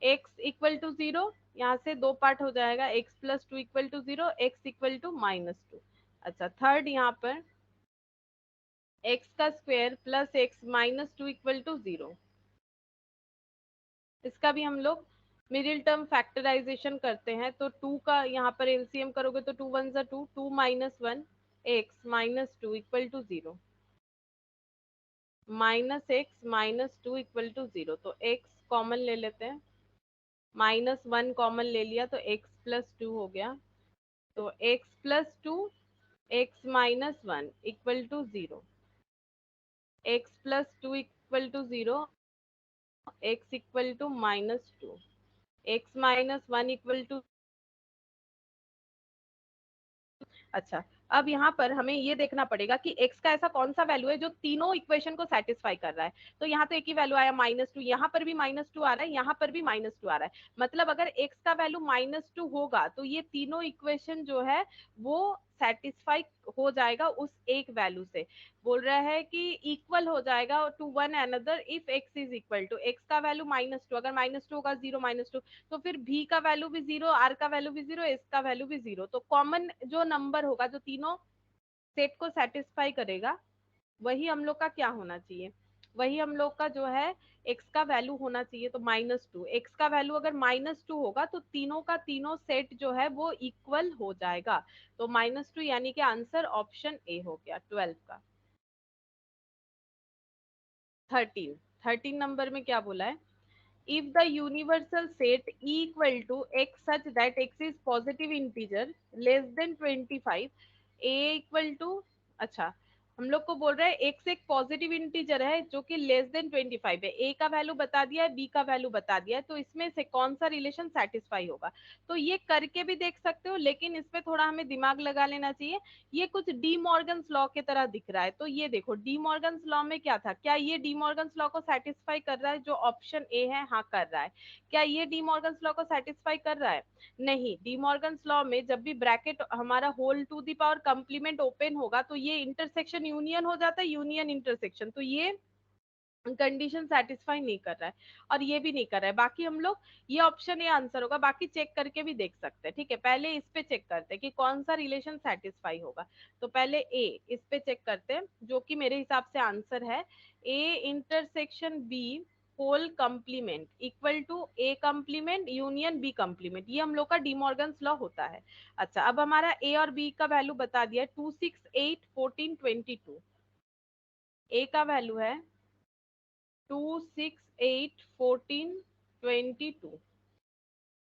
Speaker 1: x equal to zero, यहाँ से दो पार्ट हो जाएगा, x plus two equal to zero, x equal to minus two. अच्छा, थर्ड यहाँ पर x का square plus x minus two equal to zero, इसका भी हम लोग मिडिल टर्म फैक्टराइजेशन करते हैं. तो टू का यहाँ पर एलसीएम करोगे तो टू वन जा two, two minus one, x minus two equal to zero, minus x minus two equal to zero. तो एक्स कॉमन ले लेते हैं, माइनस वन कॉमन ले लिया तो एक्स प्लस टू हो गया. तो x plus two, x minus one equal to zero, x plus two equal to zero, x equal to minus two, x minus one equal to. अच्छा, अब यहाँ पर हमें ये देखना पड़ेगा कि x का ऐसा कौन सा वैल्यू है जो तीनों इक्वेशन को सेटिस्फाई कर रहा है. तो यहाँ तो एक ही वैल्यू आया माइनस टू, यहाँ पर भी माइनस टू आ रहा है, यहाँ पर भी माइनस टू आ रहा है. मतलब अगर x का वैल्यू माइनस टू होगा तो ये तीनों इक्वेशन जो है वो सेटिस्फाई हो जाएगा उस एक वैल्यू से. बोल रहा है कि इक्वल हो जाएगा to one another if x is equal to, x का वैल्यू माइनस टू, अगर माइनस टू होगा जीरो माइनस टू, तो फिर v का वैल्यू भी जीरो, r का वैल्यू भी जीरो, s का वैल्यू भी जीरो. तो कॉमन जो नंबर होगा जो तीनों सेट को सेटिस्फाई करेगा वही हम लोग का क्या होना चाहिए, वही हम लोग का जो है x का वैल्यू होना चाहिए. तो माइनस टू, एक्स का वैल्यू अगर माइनस टू होगा तो तीनों का तीनों सेट जो है वो इक्वल हो जाएगा. तो माइनस टू यानी कि आंसर ऑप्शन ए हो गया 12 का. 13, 13 नंबर में क्या बोला है? if the universal set e equal to x such that x is positive integer less than 25, a equal to, अच्छा, हम लोग को बोल रहा है x एक पॉजिटिव इंटीजर है जो कि लेस देन 25 है, a का वैल्यू बता दिया है, b का वैल्यू बता दिया है, तो इसमें से कौन सा रिलेशन सेटिस्फाई होगा? तो ये करके भी देख सकते हो, लेकिन इसमें थोड़ा हमें दिमाग लगा लेना चाहिए. ये कुछ डी मॉर्गन्स लॉ की तरह दिख रहा है. तो ये देखो डी मॉर्गन्स लॉ में क्या था, क्या ये डी मॉर्गन्स लॉ को सेटिस्फाई कर रहा है? जो ऑप्शन ए है हाँ कर रहा है. क्या ये डी मॉर्गन्स लॉ को सेटिस्फाई कर रहा है? नहीं. डी मॉर्गन्स लॉ में जब भी ब्रैकेट हमारा whole to the power complement open होगा तो ये इंटरसेक्शन यूनियन हो जाता है, यूनियन इंटरसेक्शन. तो ये कंडीशन सेटिस्फाई नहीं कर रहा है और ये भी नहीं कर रहा है। बाकी हम लोग ये ऑप्शन ये आंसर होगा, बाकी चेक करके भी देख सकते हैं। ठीक है, पहले इस पे चेक करते हैं कि कौन सा रिलेशन सेटिस्फाई होगा। तो पहले ए, इस पे चेक करते हैं, जो कि मेरे हिसाब से आंसर है A intersection B whole complement equal to A complement union B complement. ये हम लोग का डिमॉर्गन्स लॉ होता है। अच्छा, अब हमारा ए और बी का वैल्यू बता दिया, 2 6 8 14 22। ए का वैल्यू है 2 6 8 14 22।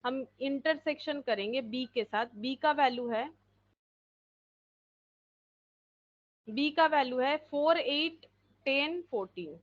Speaker 1: हम इंटरसेक्शन करेंगे बी के साथ। बी का वैल्यू है 4 8 10 14।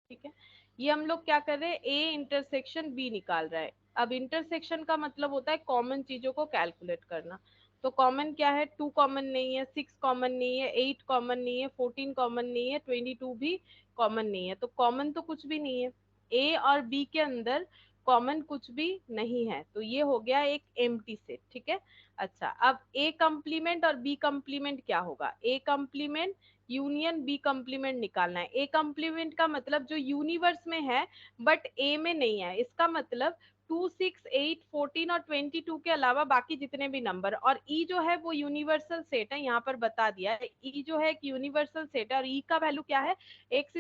Speaker 1: ठीक है, ये हम लोग क्या कर रहे हैं, ए इंटरसेक्शन बी निकाल रहा है। अब इंटरसेक्शन का मतलब होता है कॉमन चीजों को कैलकुलेट करना। तो कॉमन क्या है, 2 कॉमन नहीं है, 6 कॉमन नहीं है, 8 कॉमन नहीं है, 14 कॉमन नहीं है, 22 भी कॉमन नहीं है। तो कॉमन तो कुछ भी नहीं है, ए और बी के अंदर कॉमन कुछ भी नहीं है, तो ये हो गया एक एम्प्टी सेट। ठीक है, अच्छा अब ए कंप्लीमेंट और बी कंप्लीमेंट क्या होगा, ए कंप्लीमेंट यूनियन बी कंप्लीमेंट निकालना है। ए कंप्लीमेंट का मतलब जो यूनिवर्स में है बट ए में नहीं है, इसका मतलब 2 6 8 14 और 22 के अलावा बाकी जितने भी नंबर। और ई जो है वो यूनिवर्सल सेट है, यहाँ पर बता दिया है ई जो है एक यूनिवर्सल सेट है। और ई का वैल्यू क्या है, एक्स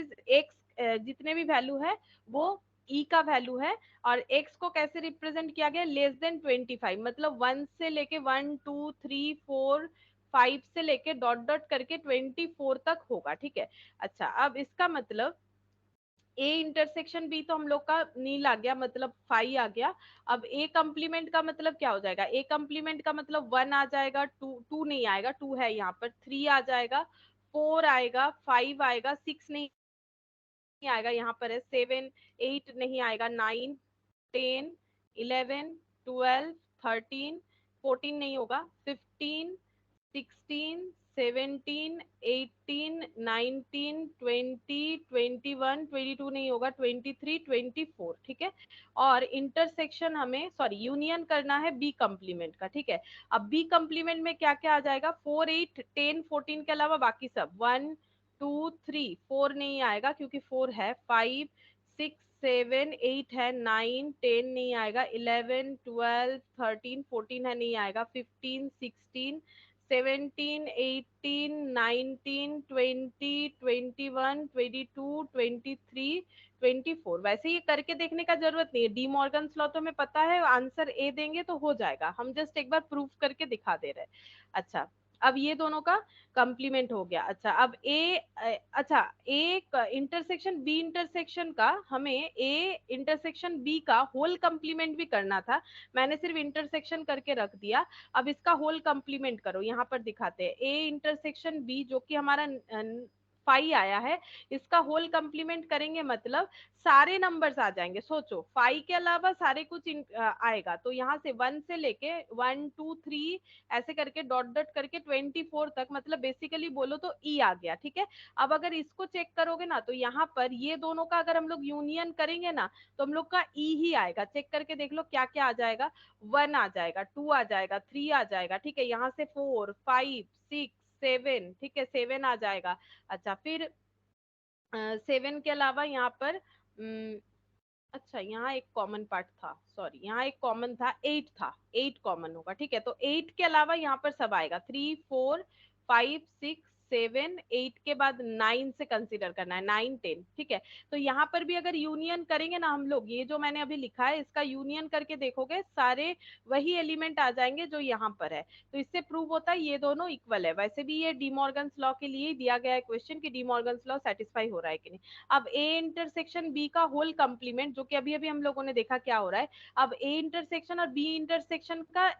Speaker 1: जितने भी वैल्यू है वो ई का वैल्यू है। और एक्स को कैसे रिप्रेजेंट किया गया, लेस देन 25, मतलब 1 से लेके 1 2 3 4 5 से लेके डॉट डॉट करके 24 तक होगा। ठीक है, अच्छा अब इसका मतलब ए इंटरसेक्शन बी तो हम लोग का नील आ गया, मतलब 5 आ गया। अब ए कंप्लीमेंट का मतलब क्या हो जाएगा, ए कंप्लीमेंट का मतलब 1 आ जाएगा, 2 2 नहीं आएगा, 2 है यहाँ पर, 3 आ जाएगा, 4 आएगा, 5 आएगा, 6 नहीं आएगा, यहाँ पर है 7 8 नहीं आएगा, 9 10 11 12 13 14 नहीं होगा, 15 16 17 18 19 20 21 22 नहीं होगा, 23 24। ठीक है, और इंटरसेक्शन हमें सॉरी यूनियन करना है बी कंप्लीमेंट का। ठीक है, अब बी कंप्लीमेंट में क्या क्या आ जाएगा, 4 8 10 14 के अलावा बाकी सब, 1 2 3 4 नहीं आएगा क्योंकि 4 है, 5 6 7 8 है, 9 10 नहीं आएगा, 11 12 13 14 है नहीं आएगा, 15 16 17 18 19 20 21 22 23 24। वैसे ये करके देखने का जरूरत नहीं है, डी मॉर्गन्स लॉ तो हमें पता है, आंसर ए देंगे तो हो जाएगा, हम जस्ट एक बार प्रूफ करके दिखा दे रहे हैं। अच्छा, अब ये दोनों का कंप्लीमेंट हो गया। अच्छा अब ए अच्छा ए इंटरसेक्शन बी इंटरसेक्शन का हमें ए इंटरसेक्शन बी का होल कंप्लीमेंट भी करना था, मैंने सिर्फ इंटरसेक्शन करके रख दिया। अब इसका होल कंप्लीमेंट करो, यहाँ पर दिखाते हैं ए इंटरसेक्शन बी जो कि हमारा 5 आया है, इसका होल कंप्लीमेंट करेंगे मतलब सारे नंबर्स आ जाएंगे। सोचो 5 के अलावा सारे कुछ आएगा, तो यहाँ से 1 से लेके 1 2 3 ऐसे करके डॉट डॉट करके 24 तक, मतलब बेसिकली बोलो तो ई आ गया। ठीक है, अब अगर इसको चेक करोगे ना तो यहाँ पर ये दोनों का अगर हम लोग यूनियन करेंगे ना तो हम लोग का ई ही आएगा। चेक करके देख लो क्या क्या आ जाएगा, 1 आ जाएगा, 2 आ जाएगा, 3 आ जाएगा। ठीक है, यहाँ से 4 5 6 7, ठीक है 7 आ जाएगा। अच्छा फिर 7 के अलावा यहाँ पर अच्छा यहाँ एक कॉमन पार्ट था, सॉरी यहाँ एक कॉमन था, 8 था, 8 कॉमन होगा। ठीक है, तो 8 के अलावा यहाँ पर सब आएगा, 3 4 5 6 7 8 के बाद 9 से कंसीडर करना है, 9 10। ठीक है, तो यहाँ पर भी अगर यूनियन करेंगे ना हम लोग, ये जो मैंने अभी लिखा है इसका यूनियन करके देखोगे सारे वही एलिमेंट आ जाएंगे जो यहाँ पर है। तो इससे प्रूव होता है ये दोनों इक्वल है। वैसे भी ये डीमॉर्गन्स लॉ के लिए दिया गया है क्वेश्चन कि डीमॉर्गन्स लॉ सेटिस्फाई हो रहा है कि नहीं। अब ए इंटरसेक्शन बी का होल कंप्लीमेंट जो कि अभी अभी हम लोगों ने देखा क्या हो रहा है, अब ए इंटरसेक्शन और बी इंटरसेक्शन का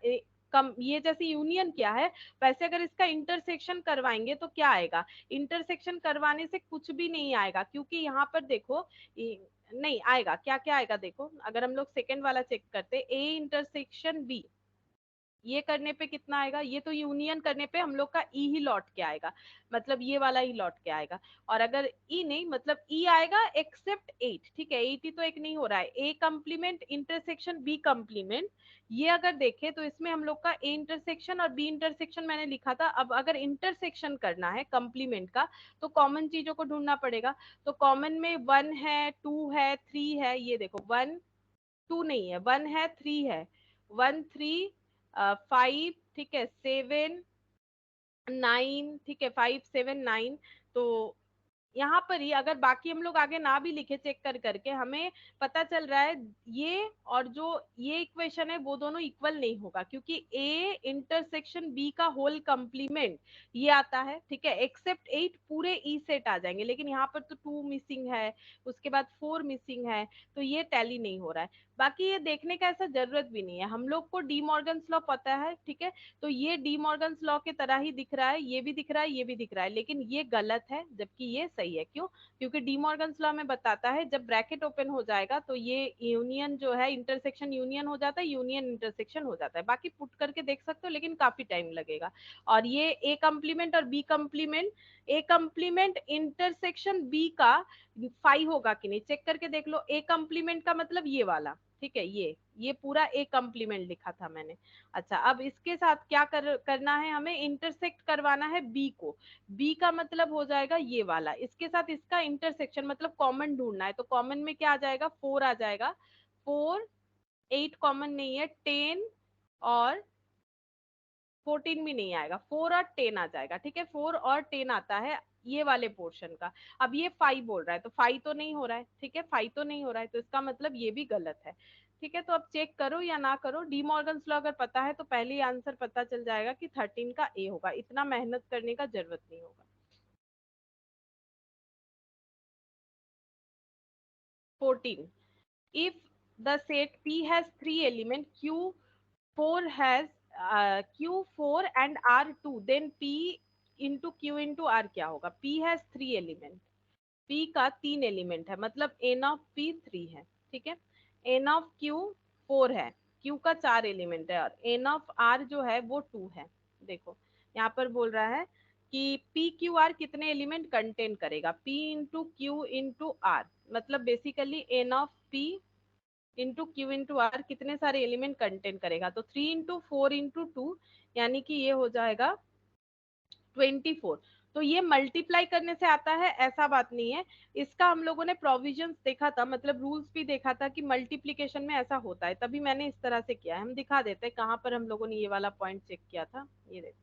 Speaker 1: कम ये जैसे यूनियन किया है वैसे अगर इसका इंटरसेक्शन करवाएंगे तो क्या आएगा, इंटरसेक्शन करवाने से कुछ भी नहीं आएगा, क्योंकि यहाँ पर देखो नहीं आएगा, क्या क्या आएगा देखो, अगर हम लोग सेकंड वाला चेक करते ए इंटरसेक्शन बी, ये करने पे कितना आएगा, ये तो यूनियन करने पे हम लोग का ई ही लौट के आएगा, मतलब ये वाला ही लौट के आएगा। और अगर ई नहीं, मतलब ई आएगा एक्सेप्ट 8, ठीक है, 8 ही तो एक नहीं हो रहा है, ए कंप्लीमेंट इंटरसेक्शन बी कंप्लीमेंट। ये अगर देखें तो इसमें हम लोग का ए इंटरसेक्शन और बी इंटरसेक्शन मैंने लिखा था। अब अगर इंटरसेक्शन करना है कंप्लीमेंट का तो कॉमन चीजों को ढूंढना पड़ेगा। तो कॉमन में 1 है, 2 है, 3 है, ये देखो 1 2 नहीं है, 1 है, 3 है, 1 3 5, ठीक है, 7 9, ठीक है, 5 7 9। तो यहाँ पर ही अगर बाकी हम लोग आगे ना भी लिखे चेक कर करके हमें पता चल रहा है ये और जो ये इक्वेशन है वो दोनों इक्वल नहीं होगा, क्योंकि ए इंटरसेक्शन बी का होल कंप्लीमेंट ये आता है, ठीक है, एक्सेप्ट 8 पूरे ई सेट आ जाएंगे, लेकिन यहाँ पर तो 2 मिसिंग है, उसके बाद 4 मिसिंग है, तो ये टैली नहीं हो रहा है। बाकी ये देखने का ऐसा जरूरत भी नहीं है, हम लोग को डी मॉर्गन्स लॉ पता है, ठीक है, तो ये डी मॉर्गन्स लॉ के तरह ही दिख रहा है, ये भी दिख रहा है, ये भी दिख रहा है, लेकिन ये गलत है जबकि ये सही है। क्यों? क्योंकि डी मॉर्गन्स लॉ में बताता है जब ब्रैकेट ओपन हो जाएगा तो ये यूनियन जो है, इंटरसेक्शन यूनियन हो जाता है, यूनियन इंटरसेक्शन हो जाता है। बाकी पुट करके देख सकते हो लेकिन काफी टाइम लगेगा। और ये ए कंप्लीमेंट और बी कंप्लीमेंट, ए कंप्लीमेंट इंटरसेक्शन बी का 5 होगा कि नहीं चेक करके देख लो। ए कंप्लीमेंट का मतलब ये वाला, ठीक है, ये पूरा ए कंप्लीमेंट लिखा था मैंने। अच्छा, अब इसके साथ क्या करना है, हमें इंटरसेक्ट करवाना है बी को। बी का मतलब हो जाएगा ये वाला, इसके साथ इसका इंटरसेक्शन मतलब कॉमन ढूंढना है, तो कॉमन में क्या आ जाएगा, 4 आ जाएगा, 4 8 कॉमन नहीं है, 10 और 14 भी नहीं आएगा, 4 और 10 आ जाएगा, ठीक है, 4 और 10 आता है ये वाले पोर्शन का। अब ये 5 बोल रहा है तो 5 तो नहीं हो रहा है, ठीक है, 5 तो नहीं हो रहा है, तो इसका मतलब ये भी गलत है। ठीक है, तो अब चेक करो या ना करो, डी मॉर्गन्स लॉ अगर पता है तो पहले ही आंसर पता चल जाएगा कि 13 का ए होगा, इतना मेहनत करने का जरूरत नहीं होगा। 14, if the set P has three element Q4 has Q4 and R2, then P into Q into R क्या होगा? P has three element, P का 3 एलिमेंट है, मतलब n ऑफ P 3 है, ठीक है, n ऑफ Q 4 है, Q का 4 एलिमेंट है, और n ऑफ R जो है वो 2 है। देखो यहाँ पर बोल रहा है कि P Q R कितने एलिमेंट कंटेन करेगा, P into Q into R, मतलब basically n of P into Q into R कितने सारे एलिमेंट कंटेन करेगा, तो 3 इंटू 4 इंटू 2, यानी कि ये हो जाएगा 24। तो ये मल्टीप्लाई करने से आता है ऐसा बात नहीं है, इसका हम लोगों ने प्रोविजंस देखा था, मतलब रूल्स भी देखा था कि मल्टीप्लीकेशन में ऐसा होता है, तभी मैंने इस तरह से किया है। हम दिखा देते हैं कहाँ पर हम लोगों ने ये वाला पॉइंट चेक किया था, ये देखो,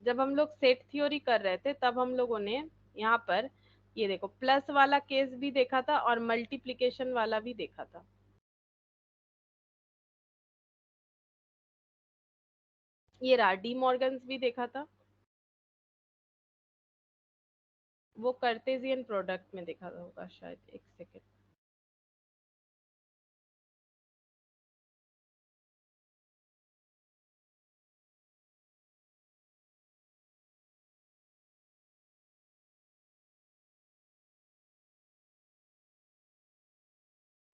Speaker 1: जब हम लोग सेट थ्योरी कर रहे थे तब हम लोगों ने यहाँ पर ये देखो प्लस वाला केस भी देखा था और मल्टीप्लीकेशन वाला भी देखा था। ये रहा डी मॉर्गन्स भी देखा था, वो कार्टेशियन प्रोडक्ट में देखा होगा शायद, एक सेकेंड,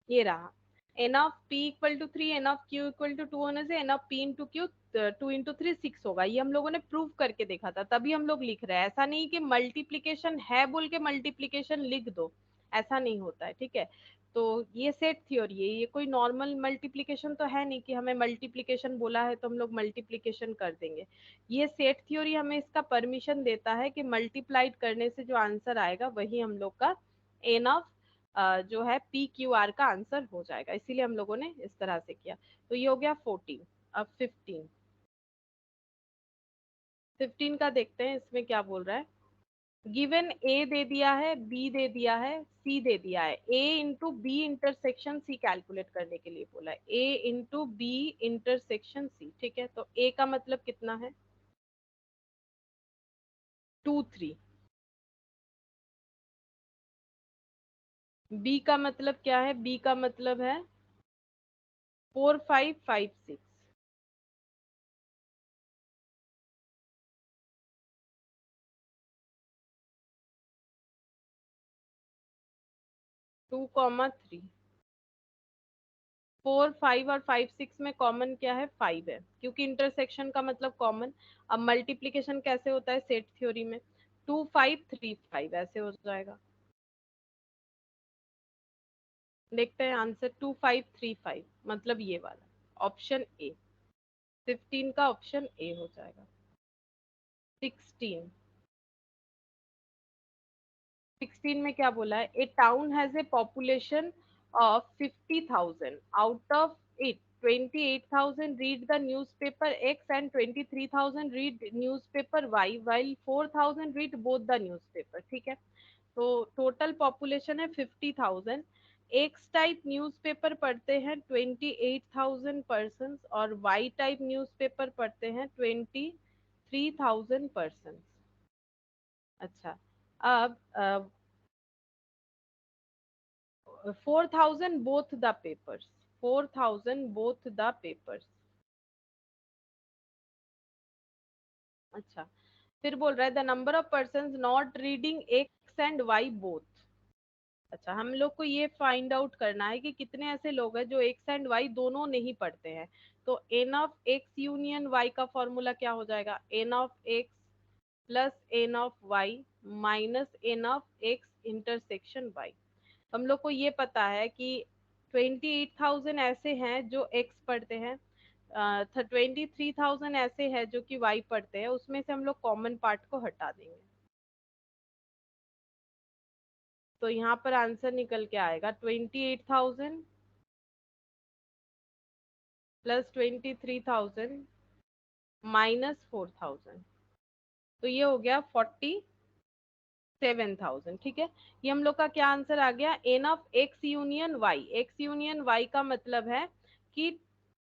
Speaker 1: ये रहा n of P equal to 3, n of Q equal to 2 होने से n of P into Q 2 into 3 6 होगा, ये हम लोगों ने प्रूव करके देखा था, तभी हम लोग लिख रहे हैं। ऐसा नहीं कि मल्टीप्लीकेशन है बोल के मल्टीप्लीकेशन लिख दो, ऐसा नहीं होता है, ठीक है। तो ये सेट थ्योरी है, ये कोई नॉर्मल मल्टीप्लीकेशन तो है नहीं कि हमें मल्टीप्लीकेशन बोला है तो हम लोग मल्टीप्लीकेशन कर देंगे। ये सेट थ्योरी हमें इसका परमिशन देता है कि मल्टीप्लाइड करने से जो आंसर आएगा वही हम लोग का एन ऑफ जो है पी क्यू आर का आंसर हो जाएगा, इसीलिए हम लोगों ने इस तरह से किया। तो ये हो गया 14। अब 15, 15 का देखते हैं इसमें क्या बोल रहा है। गिवन ए दे दिया है, बी दे दिया है, सी दे दिया है, A into B intersection C calculate करने के लिए बोला है, A into B intersection C, ठीक है, तो ए का मतलब कितना है, 2 3, बी का मतलब क्या है, बी का मतलब है 4 5 5 6, 2 3, 4 5 और 5 6 में कॉमन क्या है? 5 है, क्योंकि इंटरसेक्शन का मतलब कॉमन। अब मल्टीप्लीकेशन कैसे होता है सेट थ्योरी में? 2 5 3 5 ऐसे हो जाएगा। देखते हैं आंसर। 2 5 3 5 मतलब ये वाला ऑप्शन ए, 15 का ऑप्शन ए हो जाएगा। 16, 16 में क्या बोला है? A town has a population of 50,000, out of it 28,000 read the newspaper X and 23,000 read newspaper Y, while 4,000 read both the newspaper. ठीक है, तो टोटल पॉपुलेशन है 50,000। एक्स टाइप न्यूज़पेपर पढ़ते हैं 28,000 पर्सन और वाई टाइप न्यूज़पेपर पढ़ते हैं 23,000 person. अच्छा, अब 4,000 both the papers, 4,000 both the papers। अच्छा, फिर बोल रहा है the number of person not reading X and Y both. अच्छा, हम लोग को ये फाइंड आउट करना है कि कितने ऐसे लोग हैं जो एक्स एंड वाई दोनों नहीं पढ़ते हैं। तो N of X union Y का फॉर्मूला क्या हो जाएगा? N of X plus N of Y minus N of X intersection Y. हम लोग को ये पता है कि 28,000 ऐसे हैं जो एक्स पढ़ते हैं, 23,000 ऐसे हैं जो कि वाई पढ़ते हैं। उसमें से हम लोग कॉमन पार्ट को हटा देंगे, तो यहाँ पर आंसर निकल के आएगा 28,000 प्लस 23,000 माइनस 4,000, तो ये हो गया 47,000। ठीक है, ये हम लोग का क्या आंसर आ गया? N of X union Y. X union Y का मतलब है कि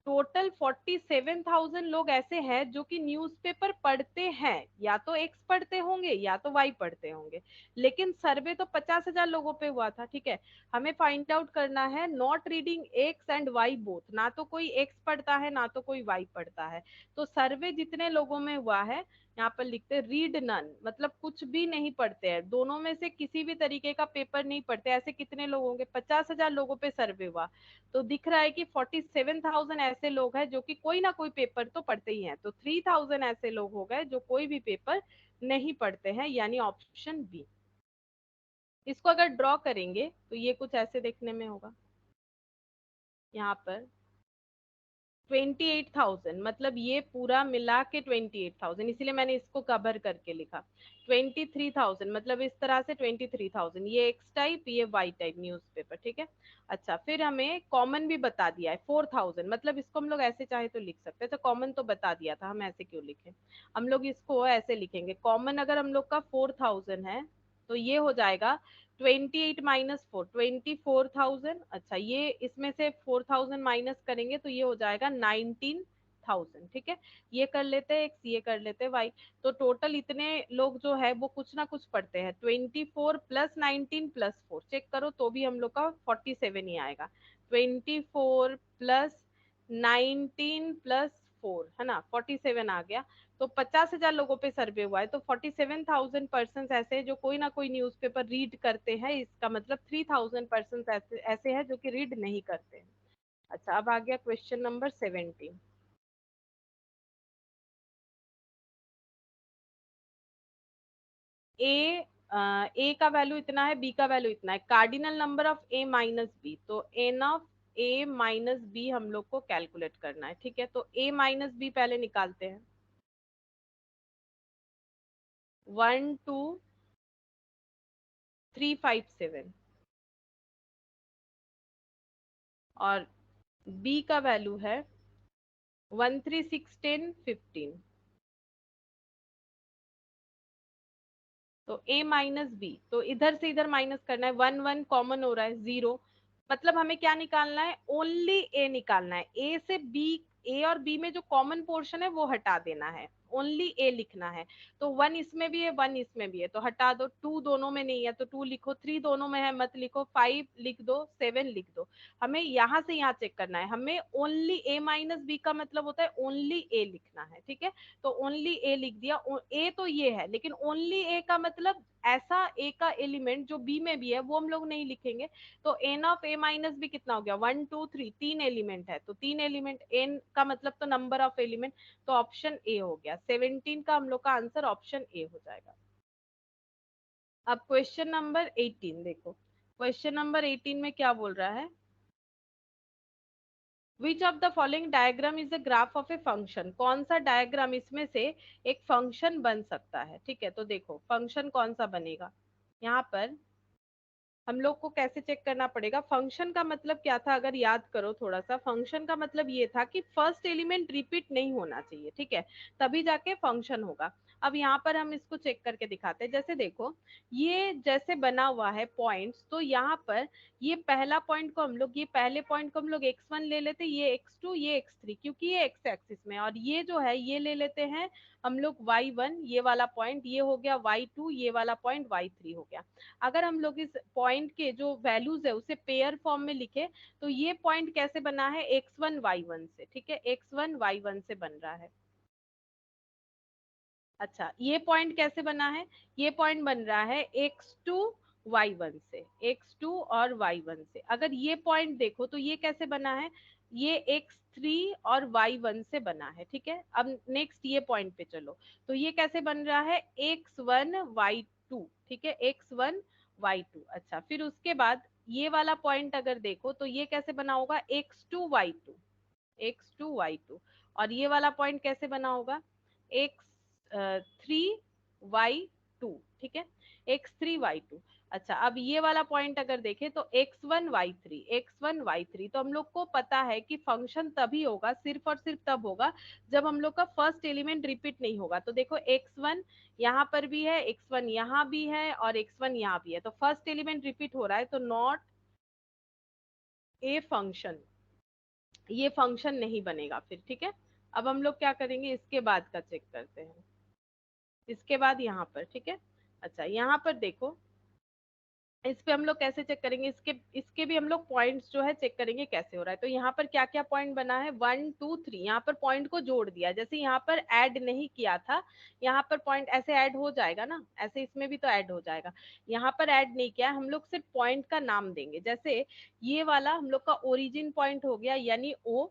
Speaker 1: टोटल 47,000 लोग ऐसे हैं जो कि न्यूज़पेपर पढ़ते हैं, या तो एक्स पढ़ते होंगे या तो वाई पढ़ते होंगे, लेकिन सर्वे तो 50,000 लोगों पे हुआ था। ठीक है, हमें फाइंड आउट करना है not reading X and Y both, ना तो कोई एक्स पढ़ता है ना तो कोई वाई पढ़ता है। तो सर्वे जितने लोगों में हुआ है, यहाँ पर लिखते हैं रीड नन, मतलब कुछ भी नहीं पढ़ते हैं, दोनों में से किसी भी तरीके का पेपर नहीं पढ़ते। ऐसे कितने लोग होंगे? 50,000 लोगों पे सर्वे हुआ, तो दिख रहा है कि 47,000 ऐसे लोग हैं जो कि कोई ना कोई पेपर तो पढ़ते ही हैं। तो 3,000 ऐसे लोग हो गए जो कोई भी पेपर नहीं पढ़ते हैं, यानी ऑप्शन बी। इसको अगर ड्रॉ करेंगे तो ये कुछ ऐसे देखने में होगा। यहाँ पर 28,000 मतलब ये पूरा मिला के 28,000, इसीलिए मैंने इसको कवर करके लिखा। 23,000 मतलब इस तरह से 23,000, ये एक्स टाइप ये वाई टाइप न्यूज़पेपर। ठीक है, अच्छा, फिर हमें कॉमन भी बता दिया है 4,000, मतलब इसको हम लोग ऐसे चाहे तो लिख सकते हैं। तो कॉमन तो बता दिया था, हम ऐसे क्यों लिखें? हम लोग इसको ऐसे लिखेंगे, कॉमन अगर हम लोग का 4,000 है तो ये हो जाएगा 28 माइनस 4, 24,000। अच्छा, ये इसमें से 4,000 माइनस करेंगे तो ये हो जाएगा 19,000। ठीक है, ये कर लेते हैं एक्स, ये कर लेते हैं वाई। तो टोटल इतने लोग जो है वो कुछ ना कुछ पढ़ते हैं। 24 प्लस 19 प्लस 4 चेक करो तो भी हम लोग का 47 ही आएगा। 24 प्लस 19 प्लस 4 है ना, 47 आ गया। तो 50,000 लोगों पे सर्वे हुआ है, तो 47,000 पर्सन ऐसे हैं जो कोई ना कोई न्यूज़पेपर रीड करते हैं। इसका मतलब 3,000 पर्सन ऐसे ऐसे हैं जो कि रीड नहीं करते हैं। अच्छा, अब आ गया क्वेश्चन नंबर 17। ए ए का वैल्यू इतना है, बी का वैल्यू इतना है, cardinal number of A minus B. तो N of A minus B हम लोग को कैलकुलेट करना है। ठीक है, तो ए माइनस बी पहले निकालते हैं। 12357 और बी का वैल्यू है 1361015। तो a माइनस बी, तो इधर से इधर माइनस करना है, 1 1 कॉमन हो रहा है 0। मतलब हमें क्या निकालना है? ओनली a निकालना है। a से b, a और b में जो कॉमन पोर्शन है वो हटा देना है, ओनली a लिखना है। तो 1 इसमें भी है 1 इसमें भी है, तो हटा दो। 2 दोनों में नहीं है तो 2 लिखो, 3 दोनों में है मत लिखो, 5 लिख दो, 7 लिख दो। हमें यहाँ से यहाँ चेक करना है, हमें ओनली a माइनस बी का मतलब होता है ओनली a लिखना है। ठीक है, तो ओनली ए लिख दिया। ए तो ये है, लेकिन ओनली ए का मतलब ऐसा ए का एलिमेंट जो बी में भी है वो हम लोग नहीं लिखेंगे। तो N of A minus B कितना हो गया, 1 2 3, 3 एलिमेंट है, तो 3 एलिमेंट, एन का मतलब तो नंबर ऑफ एलिमेंट, तो ऑप्शन ए हो गया। 17 का हम लोग का आंसर ऑप्शन ए हो जाएगा। अब क्वेश्चन नंबर 18 देखो, क्वेश्चन नंबर 18 में क्या बोल रहा है, which of the following diagram is the graph of a function, कौन सा डायग्राम इसमें से एक फंक्शन बन सकता है। ठीक है, तो देखो फंक्शन कौन सा बनेगा, यहाँ पर हम लोग को कैसे चेक करना पड़ेगा। फंक्शन का मतलब क्या था, अगर याद करो थोड़ा सा, फंक्शन का मतलब ये था कि फर्स्ट एलिमेंट रिपीट नहीं होना चाहिए, ठीक है, तभी जाके फंक्शन होगा। अब यहाँ पर हम इसको चेक करके दिखाते हैं। जैसे देखो ये जैसे बना हुआ है पॉइंट्स, तो यहाँ पर ये पहला पॉइंट को हम लोग, ये पहले पॉइंट को हम लोग x1 ले लेते, ये x2, ये x3, क्योंकि ये x एक्सिस में, और ये जो है ये ले लेते हैं हम लोग y1, ये वाला पॉइंट, ये हो गया y2, ये वाला पॉइंट y3 हो गया। अगर हम लोग इस पॉइंट के जो वैल्यूज है उसे पेयर फॉर्म में लिखे, तो ये पॉइंट कैसे बना है, x1 y1 से, ठीक है, x1 y1 से बन रहा है। अच्छा ये पॉइंट कैसे बना है, ये पॉइंट बन रहा है x2 y1 से, x2 और y1 से। अगर ये पॉइंट देखो तो ये कैसे बना है, ये x3 और y1 से बना है, ठीक है। अब नेक्स्ट ये पॉइंट पे चलो, तो ये कैसे बन रहा है, x1 y2, ठीक है, x1 y2। अच्छा फिर उसके बाद ये वाला पॉइंट अगर देखो तो ये कैसे बना होगा, x2 y2, x2 y2, और ये वाला पॉइंट कैसे बना होगा, x3 y2, ठीक है, x3 y2। अच्छा अब ये वाला पॉइंट अगर देखें तो x1 y3, x1 y3, तो हम लोग को पता है कि फंक्शन तभी होगा, सिर्फ और सिर्फ तब होगा जब हम लोग का फर्स्ट एलिमेंट रिपीट नहीं होगा। तो देखो x1 यहाँ पर भी है, x1 यहाँ भी है, और x1 यहाँ भी है, तो फर्स्ट एलिमेंट रिपीट हो रहा है, तो नॉट ए फंक्शन, ये फंक्शन नहीं बनेगा फिर, ठीक है। अब हम लोग क्या करेंगे, इसके बाद का चेक करते हैं, इसके बाद यहाँ पर, ठीक है। अच्छा यहाँ पर देखो, इस पे हम लोग कैसे चेक करेंगे, इसके इसके भी हम लोग पॉइंट्स जो है चेक करेंगे कैसे हो रहा है। तो यहाँ पर क्या क्या पॉइंट बना है, 1 2 3, यहाँ पर पॉइंट को जोड़ दिया, जैसे यहाँ पर ऐड नहीं किया था, यहाँ पर पॉइंट ऐसे ऐड हो जाएगा ना, ऐसे इसमें भी तो ऐड हो जाएगा। यहाँ पर ऐड नहीं किया, हम लोग सिर्फ पॉइंट का नाम देंगे। जैसे ये वाला हम लोग का ओरिजिन पॉइंट हो गया, यानी ओ,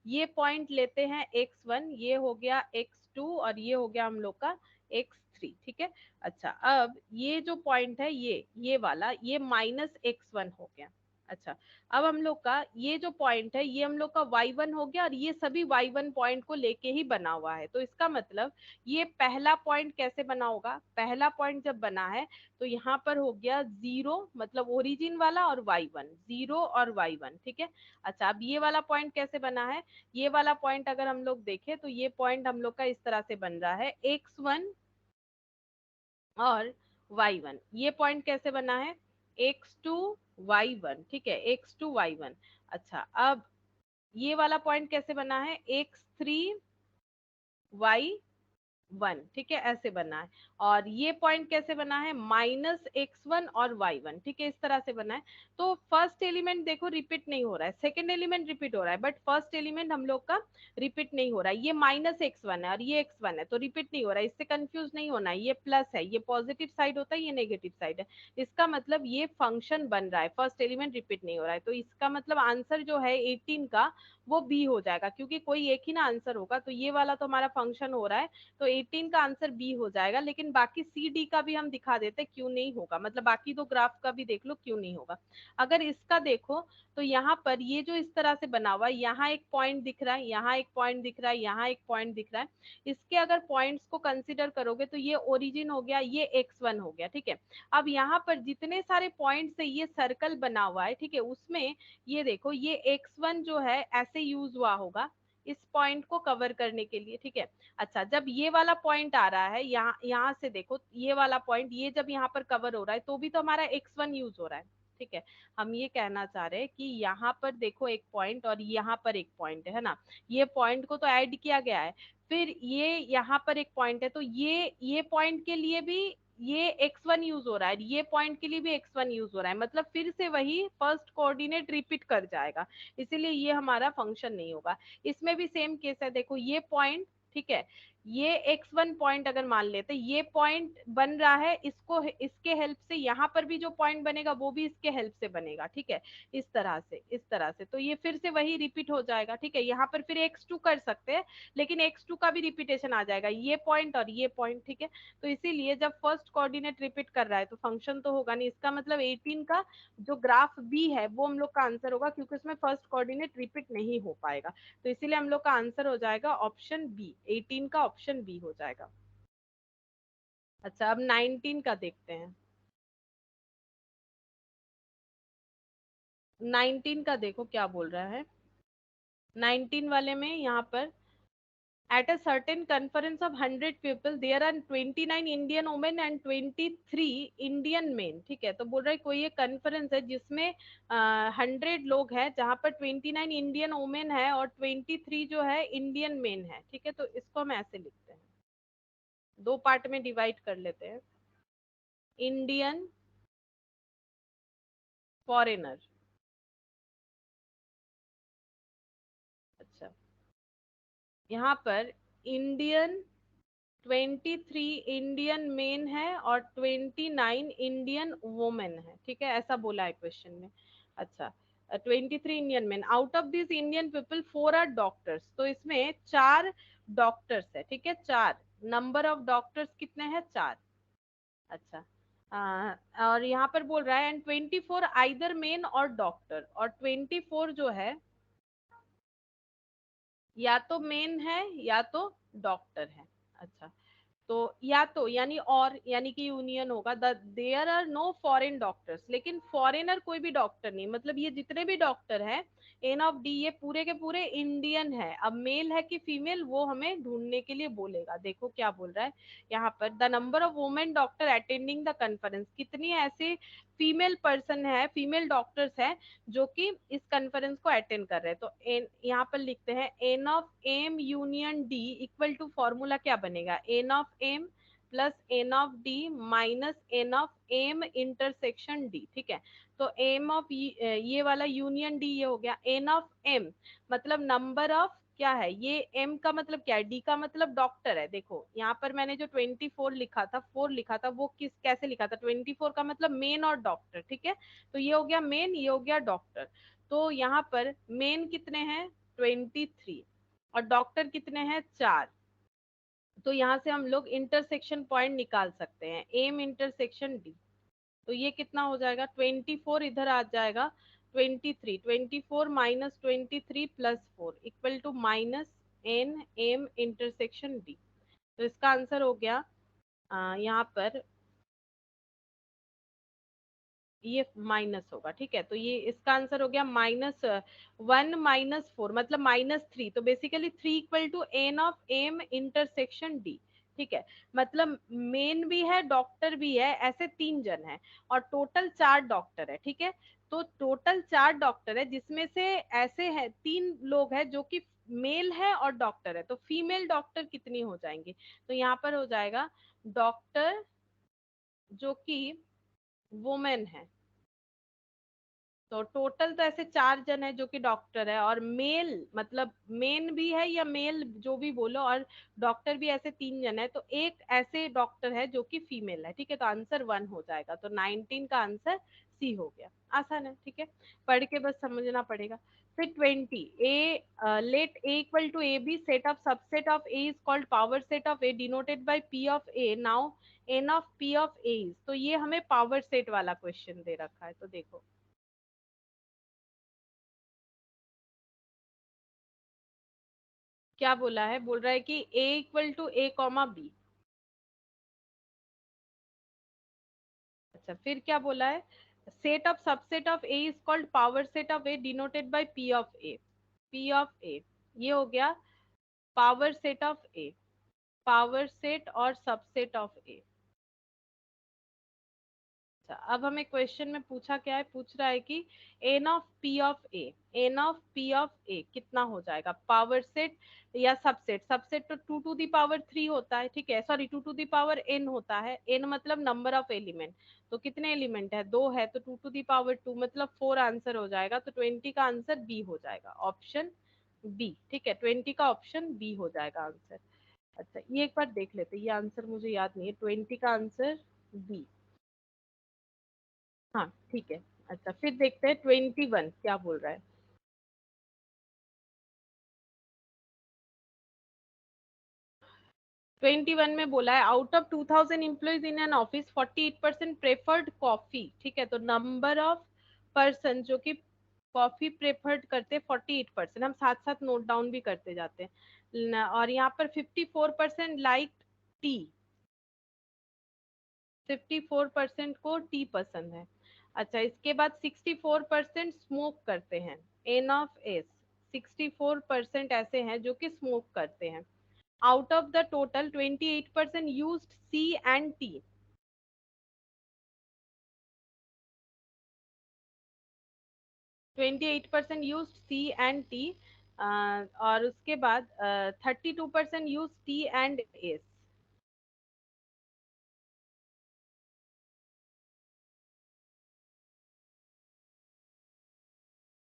Speaker 1: ये पॉइंट लेते हैं x1, ये हो गया x2, और ये हो गया हम लोग का x3, ठीक है। अच्छा अब ये जो पॉइंट है ये वाला, ये -x1 हो गया। अच्छा अब हम लोग का ये जो पॉइंट है ये हम लोग का y1 हो गया, और ये सभी y1 पॉइंट को लेके ही बना हुआ है। तो इसका मतलब ये पहला पॉइंट कैसे बना होगा, पहला पॉइंट जब बना है तो यहाँ पर हो गया 0, मतलब ओरिजिन वाला, और y1, 0 और y1, ठीक है। अच्छा अब ये वाला पॉइंट कैसे बना है, ये वाला पॉइंट अगर हम लोग देखें तो ये पॉइंट हम लोग का इस तरह से बन रहा है, x1 और y1। ये पॉइंट कैसे बना है, x2 y1, ठीक है, x2 y1। अच्छा अब ये वाला पॉइंट कैसे बना है, x3 y1, ठीक है, ऐसे बना है। और ये पॉइंट कैसे बना है, -x1 और y1, ठीक है, इस तरह से बना है। तो फर्स्ट एलिमेंट देखो रिपीट नहीं हो रहा है, सेकंड एलिमेंट रिपीट हो रहा है, बट फर्स्ट एलिमेंट हम लोग का रिपीट नहीं हो रहा है। ये -x1 है और ये x1 है, तो रिपीट नहीं हो रहा है, इससे कंफ्यूज नहीं होना है, ये प्लस है, ये पॉजिटिव साइड होता है, ये नेगेटिव साइड है। इसका मतलब ये फंक्शन बन रहा है, फर्स्ट एलिमेंट रिपीट नहीं हो रहा है। तो इसका मतलब आंसर जो है 18 का वो बी हो जाएगा, क्योंकि कोई एक ही ना आंसर होगा। तो ये वाला तो हमारा फंक्शन हो रहा है, तो 18 का आंसर बी हो जाएगा। लेकिन बाकी सी डी का भी हम दिखा देते क्यों नहीं होगा, मतलब बाकी दो ग्राफ का भी देख लो क्यों नहीं होगा। अगर इसका देखो तो यहाँ पर ये जो इस तरह से बना हुआ है, यहाँ एक पॉइंट दिख रहा है, यहाँ एक पॉइंट दिख रहा है, यहाँ एक पॉइंट दिख रहा है, इसके अगर पॉइंट्स को कंसिडर करोगे तो ये ओरिजिन हो गया, ये x1 हो गया, ठीक है। अब यहाँ पर जितने सारे पॉइंट से ये सर्कल बना हुआ है, ठीक है, उसमें ये देखो ये x1 जो है ऐसे यूज हुआ होगा इस पॉइंट को कवर करने के लिए, ठीक है। अच्छा जब ये वाला पॉइंट आ रहा है, यहाँ से देखो ये वाला पॉइंट, ये जब यहाँ पर कवर हो रहा है तो भी तो हमारा x1 यूज हो रहा है, ठीक है। हम ये कहना चाह रहे हैं कि यहाँ पर देखो एक पॉइंट और यहाँ पर एक पॉइंट है ना, ये पॉइंट को तो ऐड किया गया है, फिर ये यहाँ पर एक पॉइंट है, तो ये पॉइंट के लिए भी ये x1 यूज हो रहा है, ये पॉइंट के लिए भी x1 यूज हो रहा है, मतलब फिर से वही फर्स्ट कोऑर्डिनेट रिपीट कर जाएगा, इसीलिए ये हमारा फंक्शन नहीं होगा। इसमें भी सेम केस है, देखो ये पॉइंट, ठीक है, ये x1 पॉइंट अगर मान लेते, ये पॉइंट बन रहा है, इसको इसके हेल्प से यहाँ पर भी जो पॉइंट बनेगा वो भी इसके हेल्प से बनेगा, ठीक है, इस तरह से, इस तरह से। तो ये फिर से वही रिपीट हो जाएगा, ठीक है। यहाँ पर फिर x2 कर सकते हैं, लेकिन x2 का भी रिपीटेशन आ जाएगा, ये पॉइंट और ये पॉइंट, ठीक है। तो इसीलिए जब फर्स्ट कोऑर्डिनेट रिपीट कर रहा है तो फंक्शन तो होगा नहीं, इसका मतलब 18 का जो ग्राफ बी है वो हम लोग का आंसर होगा, क्योंकि उसमें फर्स्ट कोऑर्डिनेट रिपीट नहीं हो पाएगा। तो इसीलिए हम लोग का आंसर हो जाएगा ऑप्शन बी, 18 का ऑप्शन बी हो जाएगा। अच्छा, अब 19 का देखते हैं। 19 का देखो क्या बोल रहा है। 19 वाले में यहाँ पर at a certain conference of 100 people there are 29 Indian women and 23 Indian men, ठीक है। तो बोल रहा है कोई एक कॉन्फ्रेंस है जिसमें 100 लोग हैं, जहां पर 29 इंडियन वुमेन है और 23 जो है इंडियन मेन है, ठीक है। तो इसको हम ऐसे लिखते हैं, दो पार्ट में डिवाइड कर लेते हैं। इंडियन फॉरेनर, अच्छा, यहाँ पर इंडियन 23 इंडियन मेन है और 29 इंडियन वुमेन है, ठीक है, ऐसा बोला है क्वेश्चन में। अच्छा, 23 Indian men, out of this Indian people 4 are doctors, तो इसमें 4 डॉक्टर्स है, ठीक है, 4, नंबर ऑफ डॉक्टर्स कितने हैं, 4। अच्छा, और यहाँ पर बोल रहा है एंड 24 आइदर मेन और डॉक्टर, और 24 जो है या तो मेन है या तो डॉक्टर है। अच्छा, तो या तो यानी और, यानी कि यूनियन होगा, there are no foreign doctors, लेकिन फॉरेनर कोई भी डॉक्टर नहीं, मतलब ये जितने भी डॉक्टर हैं एन ऑफ डी, ये पूरे के पूरे इंडियन है। अब मेल है कि फीमेल वो हमें ढूंढने के लिए बोलेगा। देखो क्या बोल रहा है यहाँ पर, the number of women doctor attending the conference, कितनी ऐसे फीमेल पर्सन है, फीमेल डॉक्टर्स है जो कि इस कॉन्फ्रेंस को अटेंड कर रहे हैं। तो एन यहाँ पर लिखते हैं n of M union D equal to, formula क्या बनेगा, n of M plus N of D minus N of M intersection D, ठीक है। तो एम ऑफ ये वाला यूनियन डी ये हो गया, एन ऑफ एम मतलब नंबर ऑफ क्या है, ये एम का मतलब क्या है, डी का मतलब डॉक्टर है। देखो यहाँ पर मैंने जो 24 लिखा था, 4 लिखा था, वो किस कैसे लिखा था, 24 का मतलब मेन और डॉक्टर, ठीक है। तो ये हो गया मेन, ये हो गया डॉक्टर। तो यहाँ पर मेन कितने हैं, 23, और डॉक्टर कितने हैं, 4। तो यहाँ से हम लोग इंटरसेक्शन पॉइंट निकाल सकते हैं, एम इंटरसेक्शन डी। तो ये कितना हो जाएगा, 24 इधर आ जाएगा, 23, 24 minus 23 plus 4 equal to minus n M intersection D. तो इसका आंसर हो गया यहाँ पर ये माइनस होगा, ठीक है। तो ये इसका आंसर हो गया -1 - 4 मतलब -3। तो basically 3 equal to N of M intersection D, ठीक है। मतलब मेन भी है, डॉक्टर भी है, ऐसे 3 जन है, और टोटल 4 डॉक्टर है, ठीक है। तो टोटल 4 डॉक्टर है, जिसमें से ऐसे है 3 लोग हैं जो कि मेल है और डॉक्टर है। तो फीमेल डॉक्टर कितनी हो जाएंगी, तो यहाँ पर हो जाएगा डॉक्टर जो कि वुमेन है। तो टोटल तो ऐसे 4 जन है जो कि डॉक्टर है, और मेल मतलब मेन भी है या मेल जो भी बोलो, और डॉक्टर भी ऐसे 3 जन है, तो एक ऐसे डॉक्टर है जो कि फीमेल है, ठीक है। तो आंसर 1 हो जाएगा, तो 19 का आंसर सी हो गया। आसान है, ठीक है, पढ़ के बस समझना पड़ेगा। फिर 20, A let A equal to A B, set of subset of A is called power set of A denoted by P of A, now N of P of A is. तो ये हमें पावर सेट वाला question दे रखा है, तो देखो क्या बोला है, बोल रहा है कि a equal to A comma B. अच्छा, फिर क्या बोला है, set of subset of A is called power set of A denoted by P of A, P of A, ये हो गया power set of A, power set और subset of A. अच्छा, अब हमें क्वेश्चन में पूछा क्या है, पूछ रहा है कि N of P of A, N of P of A कितना हो जाएगा, पावर सेट या सबसेट। सबसेट तो 2 टू दी पावर 3 होता है, ठीक है, sorry 2 to the power n होता है, एन मतलब नंबर ऑफ एलिमेंट। तो कितने एलिमेंट है, 2 है, तो 2 टू दी पावर 2 मतलब 4 आंसर हो जाएगा। तो 20 का आंसर बी हो जाएगा, ऑप्शन बी, ठीक है, 20 का ऑप्शन बी हो जाएगा आंसर। अच्छा ये एक बार देख लेते हैं, ये आंसर मुझे याद नहीं है, 20 का आंसर बी। हाँ ठीक है। अच्छा फिर देखते हैं 21 क्या बोल रहा है। 21 में बोला है out of 2000 employees in an office 48% preferred coffee. ठीक है, तो नंबर ऑफ पर्सन जो कि कॉफी प्रेफर्ड करते हैं 48%, हम साथ साथ नोट डाउन भी करते जाते हैं और यहाँ पर 54% लाइक टी, 54% को टी पसंद है। अच्छा इसके बाद 64% स्मोक करते हैं, एन ऑफ एस, 64% ऐसे हैं जो कि स्मोक करते हैं। Out of the total 28% used C and T, 28% used C and T, और उसके बाद 32% use T and S.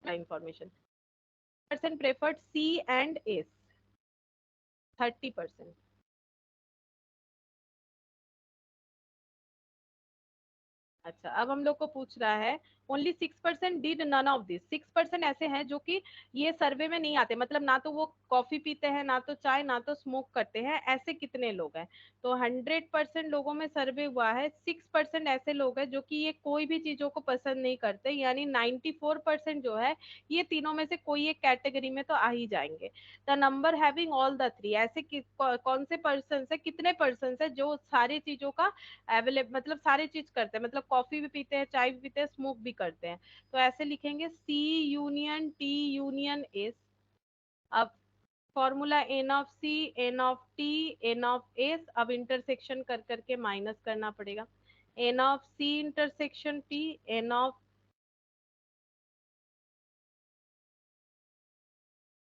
Speaker 1: Information percent preferred C and S, 30%। अच्छा अब हम लोग को पूछ रहा है only 6% did none of this, 6% ऐसे हैं जो कि ये सर्वे में नहीं आते, मतलब ना तो वो कॉफी पीते हैं, ना तो चाय, ना तो स्मोक करते हैं, ऐसे कितने लोग हैं। तो 100% लोगों में सर्वे हुआ है, 6% ऐसे लोग हैं जो कि ये कोई भी चीजों को पसंद नहीं करते, यानी 94% जो है ये तीनों में से कोई एक कैटेगरी में तो आ ही जाएंगे। The number having all the three, ऐसे कौन से पर्सन है, कितने पर्सन है जो सारी चीजों का अवेलेबल, मतलब सारी चीज करते हैं, मतलब कॉफी भी पीते हैं, चाय भी पीते हैं, स्मोक भी करते हैं। तो ऐसे लिखेंगे C union T union S. अब formula n of C, n of T, n of S, अब इंटरसेक्शन कर करके माइनस करना पड़ेगा। N of C intersection T, n of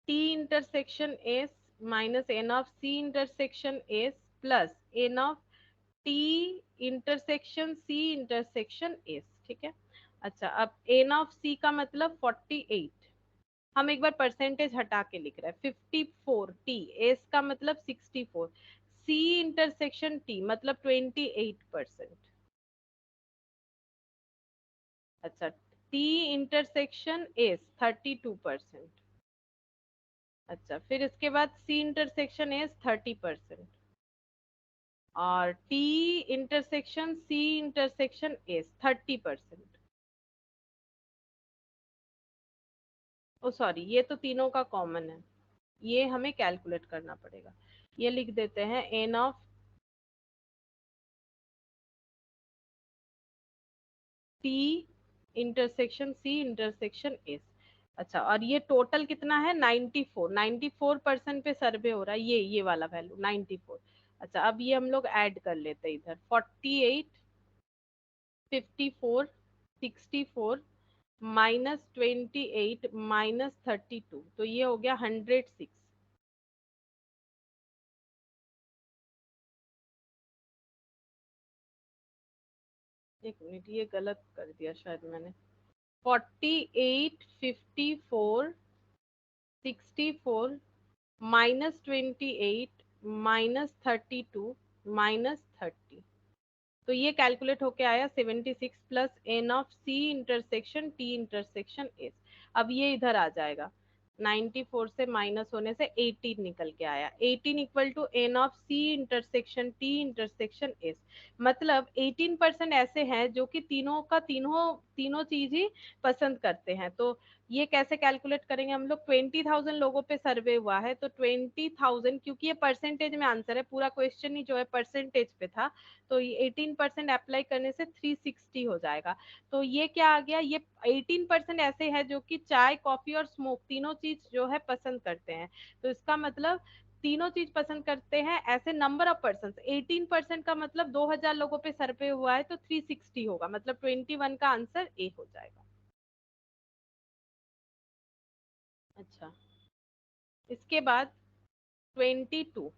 Speaker 1: T intersection S minus N of C intersection S plus N of T intersection C intersection S. ठीक है। अच्छा अब N of सी का मतलब 48, हम एक बार परसेंटेज हटा के लिख रहे हैं, 54 टी, एस का मतलब 64, सी इंटरसेक्शन टी मतलब 28%। अच्छा टी इंटरसेक्शन एस 32%। अच्छा फिर इसके बाद सी इंटरसेक्शन एस 30%, और T intersection C intersection S 30%। Oh sorry, ये तो तीनों का कॉमन है, ये हमें कैलकुलेट करना पड़ेगा। ये लिख देते हैं n of T intersection C intersection S. अच्छा और ये टोटल कितना है, 94, 94% पे सर्वे हो रहा है, ये वाला वैल्यू 94। अच्छा अब ये हम लोग ऐड कर लेते हैं इधर, 48, 54, 64 -28 -32, तो ये हो गया 106। एक मिनट, ये गलत कर दिया शायद मैंने, 48, 54, 64 -28 -32 -30, तो ये कैलकुलेट होके आया 76 plus N of C intersection T intersection S. अब ये इधर आ जाएगा, 94 से माइनस होने से 18 निकल के आया, 18 equal to N of C intersection T intersection S. मतलब 18% ऐसे हैं जो कि तीनों का तीनों तीनों चीज ही पसंद करते हैं। तो ये कैसे कैलकुलेट करेंगे हम लोग, 20,000 लोगों पे सर्वे हुआ है, तो 20,000, क्योंकि ये परसेंटेज में आंसर है, पूरा क्वेश्चन ही जो है परसेंटेज पे था, तो ये 18% अप्लाई करने से 360 हो जाएगा। तो ये क्या आ गया, ये 18% ऐसे है जो कि चाय, कॉफी और स्मोक तीनों चीज जो है पसंद करते हैं। तो इसका मतलब तीनों चीज पसंद करते हैं ऐसे नंबर ऑफ पर्सन, 18% का मतलब 2000 लोगों पे सर्वे हुआ है, तो 360 होगा, मतलब 21 का आंसर ए हो जाएगा। अच्छा इसके बाद 22,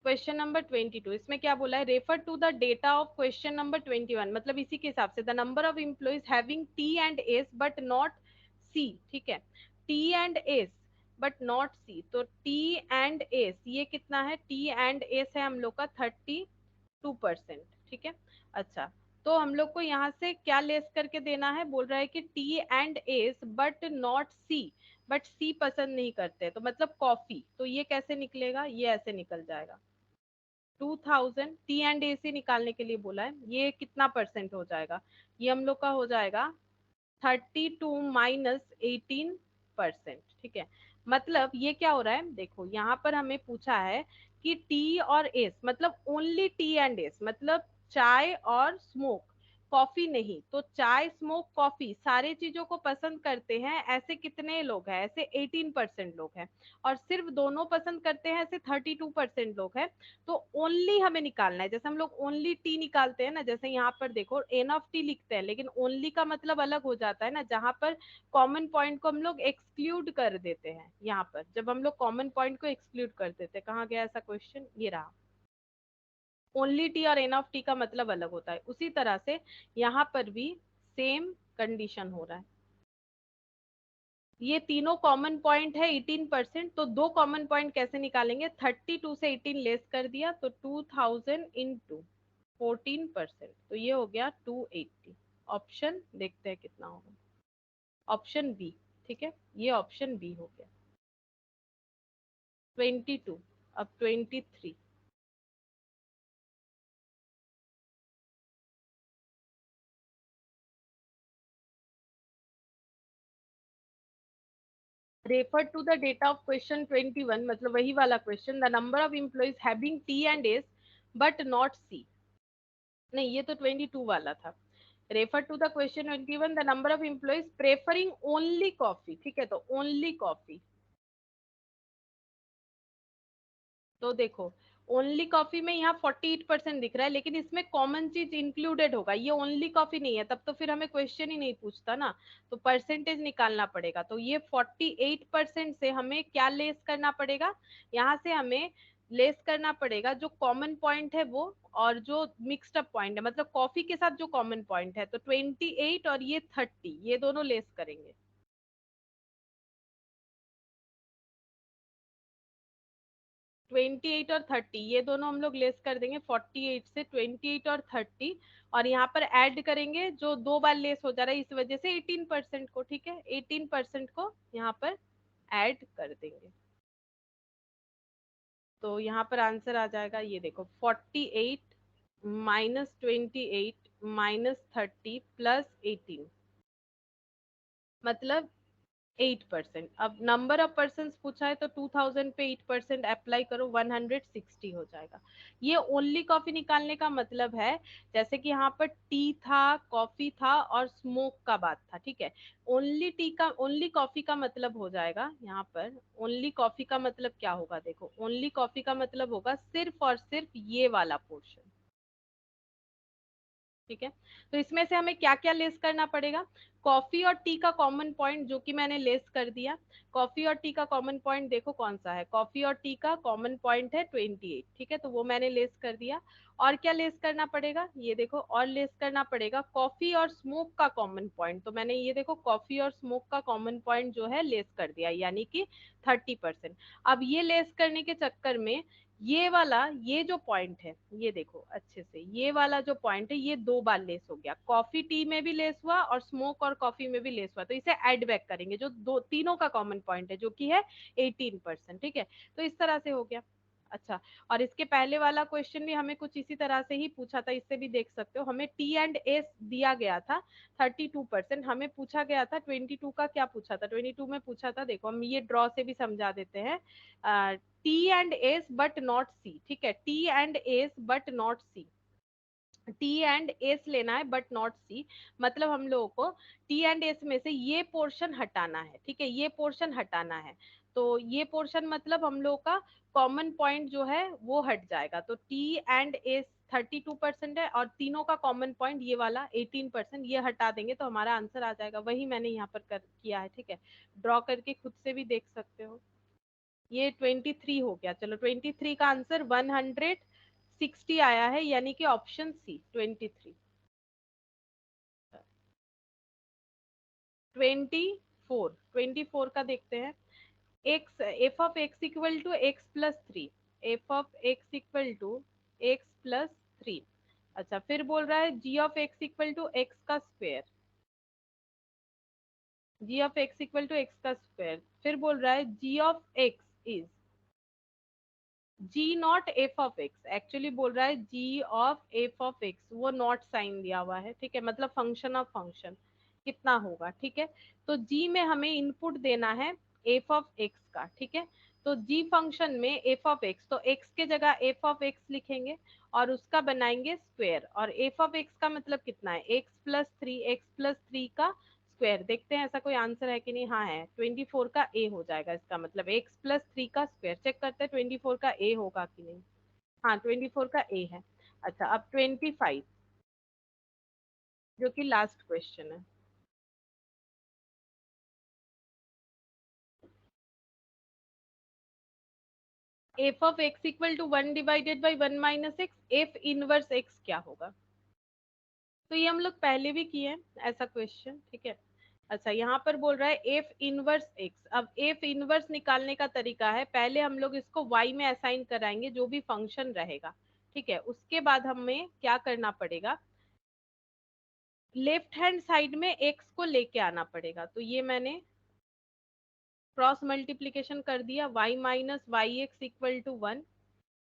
Speaker 1: क्वेश्चन नंबर 22, इसमें क्या बोला है, refer to the data of question number 21, मतलब इसी के हिसाब से the number of employees having T and S but not C. ठीक है, T and S but not C. तो टी एंड एस ये कितना है, टी एंड एस है हम लोग का 32%। ठीक है। अच्छा, तो हम लोग को यहाँ से क्या लेस करके देना है, बोल रहा है कि T and S but not C, but C पसंद नहीं करते, तो मतलब कॉफी, तो ये कैसे निकलेगा, ये ऐसे निकल जाएगा 2000, टी एंड ए सी निकालने के लिए बोला है, ये कितना परसेंट हो जाएगा, ये हम लोग का हो जाएगा 32 माइनस 18%। ठीक है। मतलब ये क्या हो रहा है, देखो यहाँ पर हमें पूछा है कि टी और एस, मतलब ओनली टी एंड एस, मतलब चाय और स्मोक, कॉफी नहीं। तो चाय स्मोक कॉफी सारे चीजों को पसंद करते हैं, ऐसे कितने लोग हैं, ऐसे 18% लोग हैं। और सिर्फ दोनों पसंद करते हैं, ऐसे 32% लोग हैं। तो ओनली हमें निकालना है, जैसे हम लोग ओनली टी निकालते हैं ना, जैसे यहाँ पर देखो एन ऑफ टी लिखते हैं, लेकिन ओनली का मतलब अलग हो जाता है ना, जहाँ पर कॉमन पॉइंट को हम लोग एक्सक्लूड कर देते हैं। यहाँ पर जब हम लोग कॉमन पॉइंट को एक्सक्लूड कर देते हैं, कहाँ गया ऐसा क्वेश्चन, ये रहा, ओनली टी और एन ऑफ टी का मतलब अलग होता है। उसी तरह से यहाँ पर भी सेम कंडीशन हो रहा है। ये तीनों कॉमन पॉइंट है 18%, तो दो कॉमन पॉइंट कैसे निकालेंगे, 32 से 18 लेस कर दिया, तो 2000 इंटू 14%, तो ये हो गया 280। ऑप्शन देखते हैं कितना होगा, ऑप्शन बी। ठीक है, ये ऑप्शन बी हो गया 22। अब 23, refer to the data of question 21, मतलब वही वाला question, the number of employees having T and S but not C, नहीं ये तो 22 वाला था। Refer to the question 21, the number of employees preferring only coffee. ठीक है, तो ओनली कॉफी, तो देखो ओनली कॉफी में यहाँ 48% दिख रहा है, लेकिन इसमें कॉमन चीज इंक्लूडेड होगा, ये ओनली कॉफी नहीं है, तब तो फिर हमें क्वेश्चन ही नहीं पूछता ना, तो परसेंटेज निकालना पड़ेगा। तो ये 48% से हमें क्या लेस करना पड़ेगा, यहाँ से हमें लेस करना पड़ेगा जो कॉमन पॉइंट है वो, और जो मिक्सड अप पॉइंट है, मतलब कॉफी के साथ जो कॉमन पॉइंट है, तो 28 और ये 30, ये दोनों लेस करेंगे। 28 और 30 ये दोनों हम लोग लेस कर देंगे, 48 से 28 और 30, और यहाँ पर ऐड करेंगे जो दो बार लेस हो जा रहा है इस वजह से 18% को। ठीक है, 18% को यहाँ पर ऐड कर देंगे, तो यहाँ पर आंसर आ जाएगा, ये देखो 48 माइनस 28 माइनस 30 प्लस 18, मतलब 8%। अब नंबर ऑफ पर्सन पूछा है, तो 2000 पे 8% अप्लाई करो, 160 हो जाएगा। ये ओनली कॉफी निकालने का मतलब है, जैसे कि यहाँ पर टी था, कॉफी था और स्मोक का बात था। ठीक है, ओनली टी का, ओनली कॉफी का मतलब हो जाएगा, यहाँ पर ओनली कॉफी का मतलब क्या होगा, देखो ओनली कॉफी का मतलब होगा सिर्फ और सिर्फ ये वाला पोर्शन। ठीक है, तो इसमें से हमें क्या क्या लेस करना पड़ेगा, कॉफी और टी का कॉमन पॉइंट जो कि मैंने लेस कर दिया। कॉफी और टी का कॉमन पॉइंट देखो कौन सा है, कॉफी और टी का कॉमन पॉइंट है 28। ठीक है, तो वो मैंने लेस कर दिया। और क्या लेस करना पड़ेगा, ये देखो, और लेस करना पड़ेगा कॉफी और स्मोक का कॉमन पॉइंट, तो मैंने ये देखो कॉफी और स्मोक का कॉमन पॉइंट जो है लेस कर दिया, यानी कि 30%। अब ये लेस करने के चक्कर में ये वाला, ये जो पॉइंट है, ये देखो अच्छे से, ये वाला जो पॉइंट है ये दो बार लेस हो गया, कॉफी टी में भी लेस हुआ और स्मोक और कॉफी में भी लेस हुआ, तो इसे ऐड बैक करेंगे जो दो तीनों का कॉमन पॉइंट है जो कि है 18%। ठीक है, तो इस तरह से हो गया। अच्छा, और इसके पहले वाला क्वेश्चन भी हमें कुछ इसी तरह से ही पूछा था, इससे भी देख सकते हो, हमें टी एंड एस दिया गया था 32%, हमें पूछा गया था 22 का, क्या पूछा था 22 में पूछा था, देखो हम ये ड्रॉ से भी समझा देते हैं, T and S but not C. ठीक है, T and S but not C, T and S लेना है बट नॉट सी, मतलब हम लोगों को टी एंड एस में से ये पोर्शन हटाना है। ठीक है, ये पोर्शन हटाना है, तो ये पोर्शन मतलब हम लोगों का कॉमन पॉइंट जो है वो हट जाएगा, तो टी एंड एस 32% है और तीनों का कॉमन पॉइंट ये वाला 18%, ये हटा देंगे तो हमारा आंसर आ जाएगा, वही मैंने यहाँ पर किया है। ठीक है, ड्रॉ करके खुद से भी देख सकते हो। ये 23 हो गया, चलो 23 का आंसर 160 आया है, यानी कि ऑप्शन सी 23। 24, 24 का देखते हैं, X, F of x equal to X plus three, F of x equal to X plus three. अच्छा, फिर बोल रहा है G of x equal to X का square, G of x equal to X का स्क्वायर। फिर बोल रहा है G of X is G not F of X, actually बोल रहा है G of F of X, वो नॉट साइन दिया हुआ है, ठीक है, मतलब फंक्शन ऑफ फंक्शन कितना होगा, ठीक है। तो जी में हमें इनपुट देना है एफ ऑफ एक्स का, ठीक है। तो जी फंक्शन में एफ ऑफ एक्स, तो एक्स के जगह एफ ऑफ एक्स लिखेंगे और उसका बनाएंगे स्क्वायर, और एफ ऑफ एक्स का मतलब कितना है, x plus three, x plus three का स्क्वायर। देखते हैं ऐसा कोई आंसर है कि नहीं, हाँ है, 24 का ए हो जाएगा, इसका मतलब एक्स प्लस थ्री का स्क्वायर। चेक करते हैं 24 का ए होगा कि नहीं। हाँ 24 का ए है। अच्छा, अब 25 जो कि लास्ट क्वेश्चन है। F of x equal to one divided by one minus x, f inverse x क्या होगा। तो ये हम लोग पहले भी किए हैं ऐसा क्वेश्चन, ठीक है। अच्छा, यहाँ पर बोल रहा है एफ इनवर्स एक्स। अब एफ इनवर्स निकालने का तरीका है, पहले हम लोग इसको वाई में असाइन कराएंगे जो भी फंक्शन रहेगा, ठीक है। उसके बाद हमें क्या करना पड़ेगा, लेफ्ट हैंड साइड में एक्स को लेके आना पड़ेगा। तो ये मैंने क्रॉस मल्टीप्लीकेशन कर दिया, y minus y x equal to one,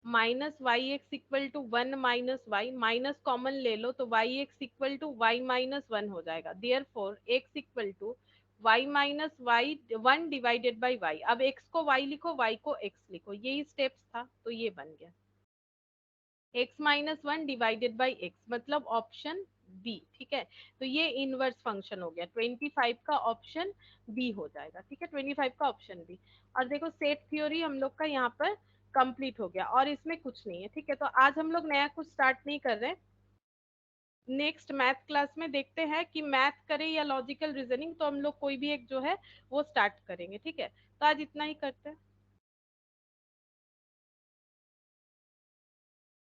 Speaker 1: minus y x equal to one minus y, minus common ले लो तो y x equal to y minus one हो जाएगा। Therefore x equal to y minus y one divided by y. अब x को y लिखो, y को x लिखो, यही स्टेप्स था, तो ये बन गया x minus one divided by x, मतलब ऑप्शन बी, ठीक है। तो ये इनवर्स फंक्शन हो गया, 25 का ऑप्शन बी हो जाएगा, ठीक है, 25 का ऑप्शन बी। और देखो सेट थ्योरी हम लोग का यहाँ पर कंप्लीट हो गया, और इसमें कुछ नहीं है, ठीक है। तो आज हम लोग नया कुछ स्टार्ट नहीं कर रहे हैं, नेक्स्ट मैथ क्लास में देखते हैं कि मैथ करें या लॉजिकल रीजनिंग, तो हम लोग कोई भी एक जो है वो स्टार्ट करेंगे, ठीक है। तो आज इतना ही करते हैं।